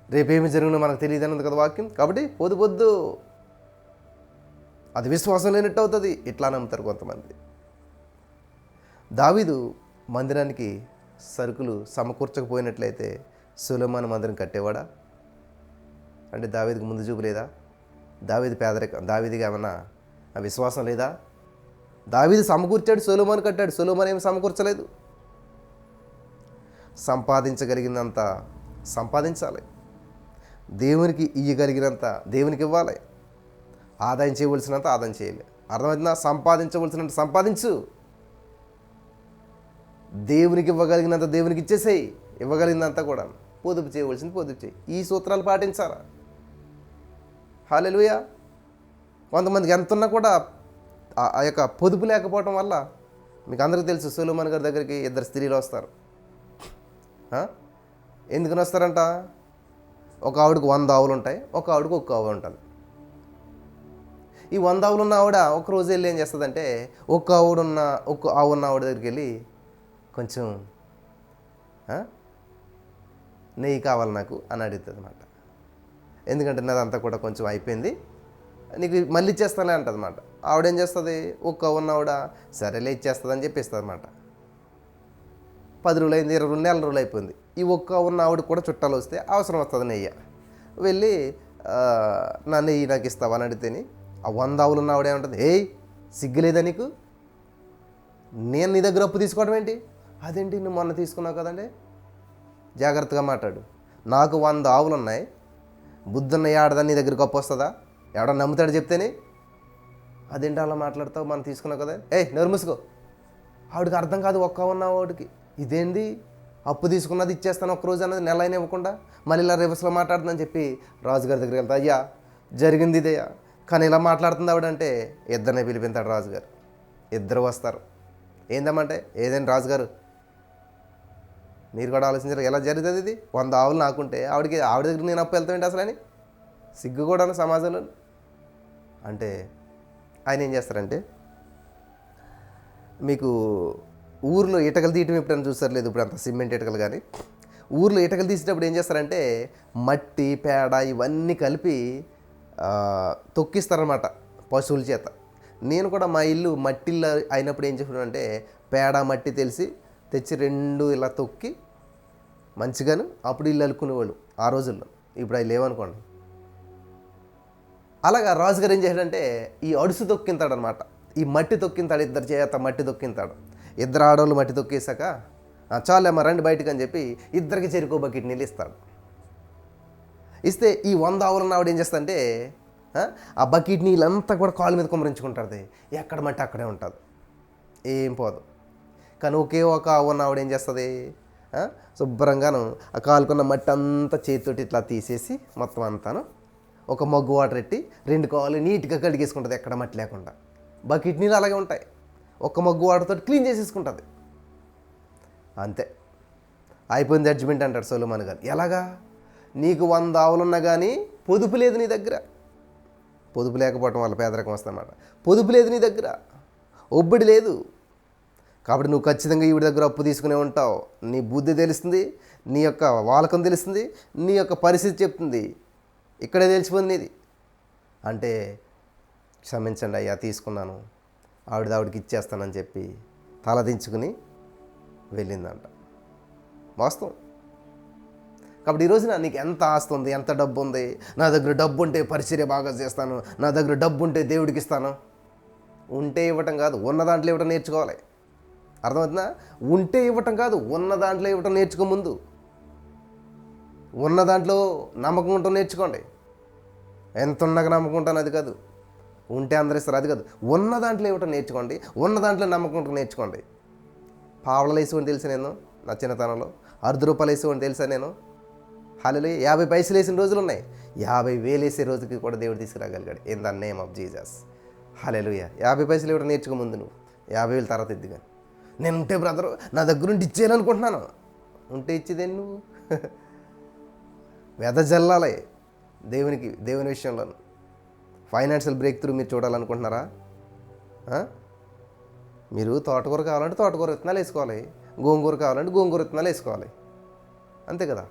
Speaker 1: రేపేమి జరుగునో మనకు తెలియదు అన్నది కదా వాక్యం. కాబట్టి పొద్దు అది విశ్వాసం లేనట్టు అవుతుంది. ఇట్లా నమ్ముతారు కొంతమంది. దావీదు మందిరానికి సరుకులు సమకూర్చకపోయినట్లయితే సొలొమోను మందిరం కట్టేవాడా? అంటే దావీదుకి ముందు చూపు లేదా? దావీదు పేదరికం, దావీదికి ఏమన్నా విశ్వాసం లేదా? దావీదు సమకూర్చాడు, సొలొమోను కట్టాడు. సొలొమోను ఏమి సమకూర్చలేదు. సంపాదించగలిగినంత సంపాదించాలి, దేవునికి ఇయ్యగలిగినంత దేవునికి ఇవ్వాలి, ఆదాయం చేయవలసినంత ఆదాయం చేయాలి. అర్థమవుతుందా? సంపాదించవలసినంత సంపాదించు, దేవునికి ఇవ్వగలిగినంత దేవునికి ఇచ్చేసేయి, ఇవ్వగలిగినంత కూడా పొదుపు చేయవలసింది పొదుపు చేయి. ఈ సూత్రాలు పాటించాలా. హల్లెలూయా. కొంతమందికి ఎంత ఉన్నా కూడా ఆ యొక్క పొదుపు లేకపోవటం వల్ల, మీకు అందరికీ తెలుసు, సొలొమోను గారి దగ్గరికి 2 స్త్రీలు వస్తారు. ఎందుకని వస్తారంట? ఒక ఆవిడకు 100 ఆవులు ఉంటాయి, ఒక ఆవిడకు 1 ఆవు ఉంటుంది. ఈ 100 ఆవులు ఉన్న ఆవిడ ఒక రోజు వెళ్ళి ఏం చేస్తుందంటే, ఒక ఆవు ఉన్న ఆవిడ దగ్గరికి వెళ్ళి, కొంచెం నెయ్యి కావాలి నాకు అని అడుగుతుంది అన్నమాట. ఎందుకంటే నాదంతా కూడా కొంచెం అయిపోయింది, నీకు మళ్ళీ ఇచ్చేస్తానే అంటుంది అన్నమాట. ఆవిడేం చేస్తుంది? ఒక ఉన్న ఆవిడ సరేలే ఇచ్చేస్తుంది అని చెప్పి ఇస్తుంది అన్నమాట. 10 రోజులు అయింది, 20 నెల రోజులు అయిపోయింది. ఈ ఉన్న ఆవిడ కూడా చుట్టాలు వస్తే అవసరం వస్తుంది నెయ్యి. వెళ్ళి నా నెయ్యి నాకు ఇస్తావా అని అడిగితేని ఆ 100 ఆవులు ఉన్న ఆవిడ ఏమంటుంది? ఏయ్, సిగ్గులేదా నీకు? నేను నీ దగ్గర అప్పు తీసుకోవడం ఏంటి? అదేంటి, నువ్వు మొన్న తీసుకున్నావు కదండి. జాగ్రత్తగా మాట్లాడు. నాకు 100 ఆవులు ఉన్నాయి, బుద్ధున్న ఆడదాన్ని నీ దగ్గరకు అప్పు వస్తుందా? ఎవడ నమ్ముతాడు చెప్తేనే? అదేంటి అలా మాట్లాడతావు, మనం తీసుకున్నావు కదా. నోరు మూసుకో. ఆవిడకి అర్థం కాదు, ఉన్న వాడికి ఇదేంది, అప్పు తీసుకున్నది ఇచ్చేస్తాను ఒక్కరోజు అన్నది, నెల అయినా ఇవ్వకుండా మళ్ళీ ఇలా రివర్స్లో మాట్లాడుతుందని చెప్పి రాజుగారి దగ్గరికి వెళ్తా. అయ్యా, జరిగింది ఇదయ్యా, కానీ ఇలా మాట్లాడుతుంది ఆవిడంటే ఇద్దరినే పిలిపించాడు రాజుగారు. ఇద్దరు వస్తారు. ఏందమ్మంటే, ఏదైనా రాజుగారు మీరు కూడా ఆలోచించారు, ఎలా జరుగుతుంది ఇది? 100 ఆవులు నాకుంటే ఆవిడ దగ్గర నేను అప్పు వెళ్తామంటే అసలు అని సిగ్గు కూడా సమాజంలో. అంటే ఆయన ఏం చేస్తారంటే, మీకు ఊర్లో ఇటకలు తీయటం ఎప్పుడైనా చూస్తారు లేదు, ఇప్పుడు అంత సిమెంట్ ఇటకలు. కానీ ఊర్లో ఇటకలు తీసేటప్పుడు ఏం చేస్తారంటే, మట్టి పేడ ఇవన్నీ కలిపి తొక్కిస్తారనమాట పశువుల చేత. నేను కూడా మా ఇల్లు మట్టిల్లు అయినప్పుడు ఏం చెప్పానంటే, పేడ మట్టి తెచ్చి 2 ఇలా తొక్కి మంచిగాను అప్పుడు ఇల్లు అలుకునేవాళ్ళు ఆ రోజుల్లో. ఇప్పుడు అవి లేవనుకోండి. అలాగా రాజుగారు ఏం చేశాడంటే, ఈ అడుసు తొక్కింతాడనమాట. ఈ మట్టి తొక్కింతాడు, 2 చేత మట్టి తొక్కింతాడు. 2 ఆడవాళ్ళు మట్టి తొక్కేశాక చాలేమ్మ రండి బయటకు అని చెప్పి 2కి చెరుకో బకెట్ నీళ్ళు ఇస్తాడు. ఇస్తే ఈ 100 ఆవులు ఆవిడ ఏం చేస్తుందంటే, ఆ బకెట్ నీళ్ళంతా కూడా కాళ్ళ మీద కుమ్మరించుకుంటుంది. ఎక్కడ మట్టి అక్కడే ఉంటుంది, ఏం పోదు. కానీ ఒకే ఒక ఆవు ఉన్న ఆవిడ ఏం చేస్తుంది, శుభ్రంగాను ఆ కాలుకున్న మట్టి అంతా చేతితోటి ఇట్లా తీసేసి మొత్తం అంతాను ఒక మగ్గు వాటర్ ఎట్టి 2 కాళ్ళు నీట్గా కడిగేసుకుంటుంది, ఎక్కడ మట్టి లేకుండా. బకెట్ నీళ్ళు అలాగే ఉంటాయి, ఒక మగ్గు వాటర్తో క్లీన్ చేసేసుకుంటుంది. అంతే, అయిపోయింది జడ్జిమెంట్ అంటాడు సొలొమోను గారు. ఎలాగా? నీకు 100 ఆవులున్నా కానీ పొదుపు లేదు నీ దగ్గర. పొదుపు లేకపోవటం వల్ల పేదరికం వస్తుందన్నమాట. పొదుపు లేదు నీ దగ్గర, ఒబ్బడి లేదు. కాబట్టి నువ్వు ఖచ్చితంగా ఈవిడ దగ్గర అప్పు తీసుకునే ఉంటావు. నీ బుద్ధి తెలుస్తుంది, నీ యొక్క వాలకం తెలుస్తుంది, నీ యొక్క పరిస్థితి చెప్తుంది. ఇక్కడే తెలిసిపోయింది ఇది. అంటే క్షమించండి అయ్యా, తీసుకున్నాను, ఆవిడకి ఇచ్చేస్తానని చెప్పి తలదించుకుని వెళ్ళిందంట. వాస్తవం. కాబట్టి ఈ రోజున నీకు ఎంత ఆస్తి ఉంది, ఎంత డబ్బు ఉంది, నా దగ్గర డబ్బు ఉంటే పరిచర్య బాగా చేస్తాను, నా దగ్గర డబ్బు ఉంటే దేవుడికి ఇస్తాను. ఉంటే ఇవ్వటం కాదు, ఉన్న దాంట్లో ఇవ్వటం నేర్చుకోవాలి. అర్థమవుతుందా? ఉంటే ఇవ్వటం కాదు, ఉన్న దాంట్లో ఇవ్వటం నేర్చుకో. ముందు ఉన్న దాంట్లో నమ్మకం ఉండటం నేర్చుకోండి. ఎంత ఉన్నాక నమ్మకం ఉంటాను అది కాదు, ఉంటే అందరూ ఇస్తారు అది కాదు. ఉన్న దాంట్లో ఇవ్వటం నేర్చుకోండి, ఉన్న దాంట్లో నమ్మకం ఉండటం నేర్చుకోండి. పావడలు వేసుకొని తెలుసు నేను నా చిన్నతనంలో, 10 రూపాయలు వేసుకొని తెలుసా నేను. హల్లెలూయా. 50 పైసలు వేసిన రోజులు ఉన్నాయి, 50,000 వేసే రోజుకి కూడా దేవుడు తీసుకురాగలిగాడు. In the name of Jesus. హల్లెలూయా. 50 పైసలు ఇవ్వడం నేర్చుకో ముందు నువ్వు, 50,000 తర్వాత ఇద్దు. కానీ నేను ఉంటే బ్రదరు నా దగ్గర ఉండి ఇచ్చేయాలనుకుంటున్నాను. ఉంటే ఇచ్చేదేంటి నువ్వు? వెదజల్లాలి దేవుని విషయంలో. ఫైనాన్షియల్ బ్రేక్ త్రూ మీరు చూడాలనుకుంటున్నారా? మీరు తోటకూర కావాలంటే తోటకూర విత్తనాలు వేసుకోవాలి, గోంగూర కావాలంటే గోంగూర విత్తనాలు వేసుకోవాలి, అంతే కదా.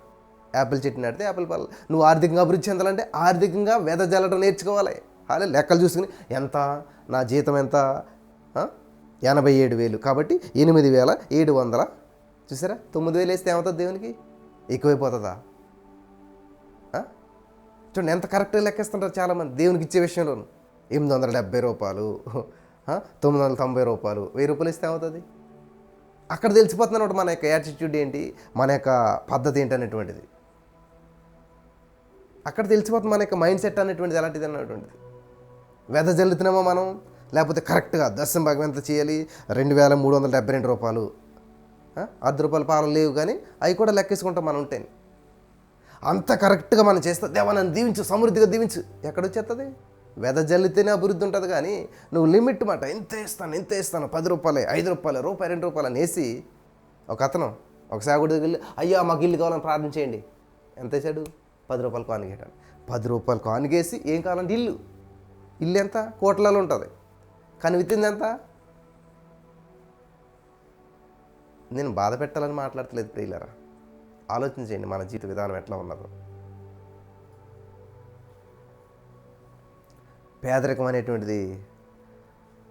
Speaker 1: యాపిల్ చెట్టు నాటితే యాపిల్ పళ్ళు. నువ్వు ఆర్థికంగా అభివృద్ధి చెందాలంటే ఆర్థికంగా వెదజల్లడం నేర్చుకోవాలి. అలా లెక్కలు చూసుకుని ఎంత నా జీతం ఎంత, 87,000 కాబట్టి 8,700. చూసారా, 9,000 వేస్తే ఏమవుతుంది దేవునికి? ఎక్కువైపోతుందా? చూడండి ఎంత కరెక్ట్గా లెక్కేస్తుంటారు చాలామంది దేవునికి ఇచ్చే విషయంలోను. 870 రూపాయలు, 990 రూపాయలు, 1000 రూపాయలు ఇస్తే ఏమవుతుంది? అక్కడ తెలిసిపోతుంది అనమాట మన యొక్క యాటిట్యూడ్ ఏంటి, మన యొక్క పద్ధతి ఏంటి అనేటువంటిది. అక్కడ తెలిసిపోతుంది మన యొక్క మైండ్ సెట్ అనేటువంటిది ఎలాంటిది అనేటువంటిది. వెదజల్లుతున్నామో మనం, లేకపోతే కరెక్ట్గా దశం భాగం ఎంత చేయాలి, 2,372 రూపాయలు, 10 రూపాయల పాలన లేవు, కానీ అవి కూడా లెక్కేసుకుంటాం మనం ఉంటేనే. అంత కరెక్ట్గా మనం చేస్తే దేవా నన్ను దీవించు, సమృద్ధిగా దీవించు, ఎక్కడొచ్చేస్తుంది? వెదజల్లితేనే అభివృద్ధి ఉంటుంది. కానీ నువ్వు లిమిట్ మాట ఎంత ఇస్తాను 10 రూపాయలే, 5 రూపాయలు, రూపాయి 2 రూపాయలు అనేసి ఒక అతను ఒక సేవకుడి దగ్గర వెళ్ళి, అయ్యా మాకు ఇల్లు కావాలని ప్రార్థన చేయండి. ఎంత వేసాడు? 10 రూపాయలు కానుకేటాడు. 10 రూపాయలు కానుకేసి ఏం కావాలంటే ఇల్లు ఎంత కోట్లలో ఉంటుంది, కానీ విత్తింది ఎంత? నేను బాధ పెట్టాలని మాట్లాడట్లేదు ప్రియులారా, ఆలోచించండి మన జీవిత విధానం ఎట్లా ఉన్నదో. పేదరికం అనేటువంటిది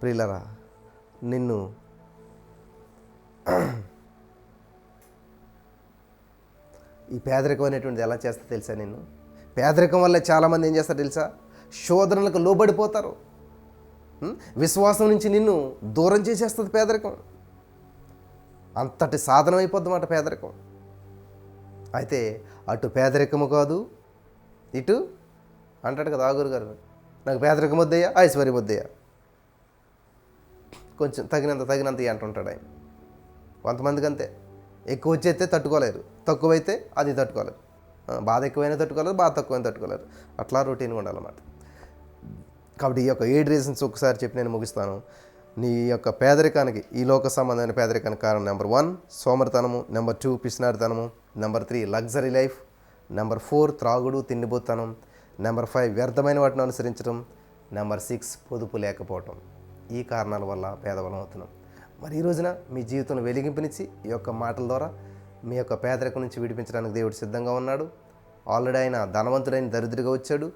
Speaker 1: ప్రియులారా నిన్ను ఈ పేదరికం అనేటువంటిది ఎలా చేస్తా తెలుసా? నిన్ను పేదరికం వల్ల చాలామంది ఏం చేస్తారు తెలుసా? శోధనలకు లోబడిపోతారు. విశ్వాసం నుంచి నిన్ను దూరం చేసేస్తుంది పేదరికం. అంతటి సాధనం అయిపోద్ది మాట పేదరికం. అయితే అటు పేదరికము కాదు, ఇటు అంటాడు కదా ఆగురు గారు, నాకు పేదరికం వద్దయ్యా, ఐశ్వర్యం వద్దయ్యా, కొంచెం తగినంత అంటుంటాడు ఆయన. కొంతమందికి అంతే, ఎక్కువ వచ్చేస్తే తట్టుకోలేరు, తక్కువైతే అది తట్టుకోలేరు, బాధ ఎక్కువైనా తట్టుకోలేరు, బాధ తక్కువైనా తట్టుకోలేరు, అట్లా రొటీన్గా ఉండాలన్నమాట. కాబట్టి ఈ యొక్క 7 రీజన్స్ ఒకసారి చెప్పి నేను ముగిస్తాను. నీ యొక్క పేదరికానికి, ఈ లోక సంబంధమైన పేదరికానికి కారణం నెంబర్ 1 సోమరితనము, నెంబర్ 2 పిసినారితనము, నెంబర్ 3 లగ్జరీ లైఫ్, నెంబర్ 4 త్రాగుడు తిండిపోతనం, నెంబర్ 5 వ్యర్థమైన వాటిని అనుసరించడం, నెంబర్ 6 పొదుపు లేకపోవటం. ఈ కారణాల వల్ల పేదవాళ్ళం అవుతున్నాం. మరి ఈ రోజున మీ జీవితంలో వెలిగింపునిచ్చి ఈ యొక్క మాటల ద్వారా మీ యొక్క పేదరికం నుంచి విడిపించడానికి దేవుడు సిద్ధంగా ఉన్నాడు. ఆల్రెడీ ఆయన ధనవంతుడైన దరిద్రుడిగా వచ్చాడు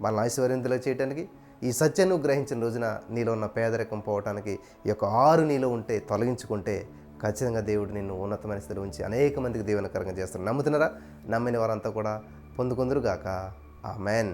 Speaker 1: మనల్ని ఐశ్వర్యంతులు చేయడానికి. ఈ సత్యం నువ్వు గ్రహించిన రోజున నీలో ఉన్న పేదరికం పోవటానికి ఈ యొక్క 6 నీలో ఉంటే తొలగించుకుంటే ఖచ్చితంగా దేవుడు నిన్ను ఉన్నతమైన స్థితిలో ఉంచి అనేక మందికి దీవెనకరంగా చేస్తాడు. నమ్ముతున్నారా? నమ్మిన వారంతా కూడా పొందుకుందురుగాక. ఆమేన్.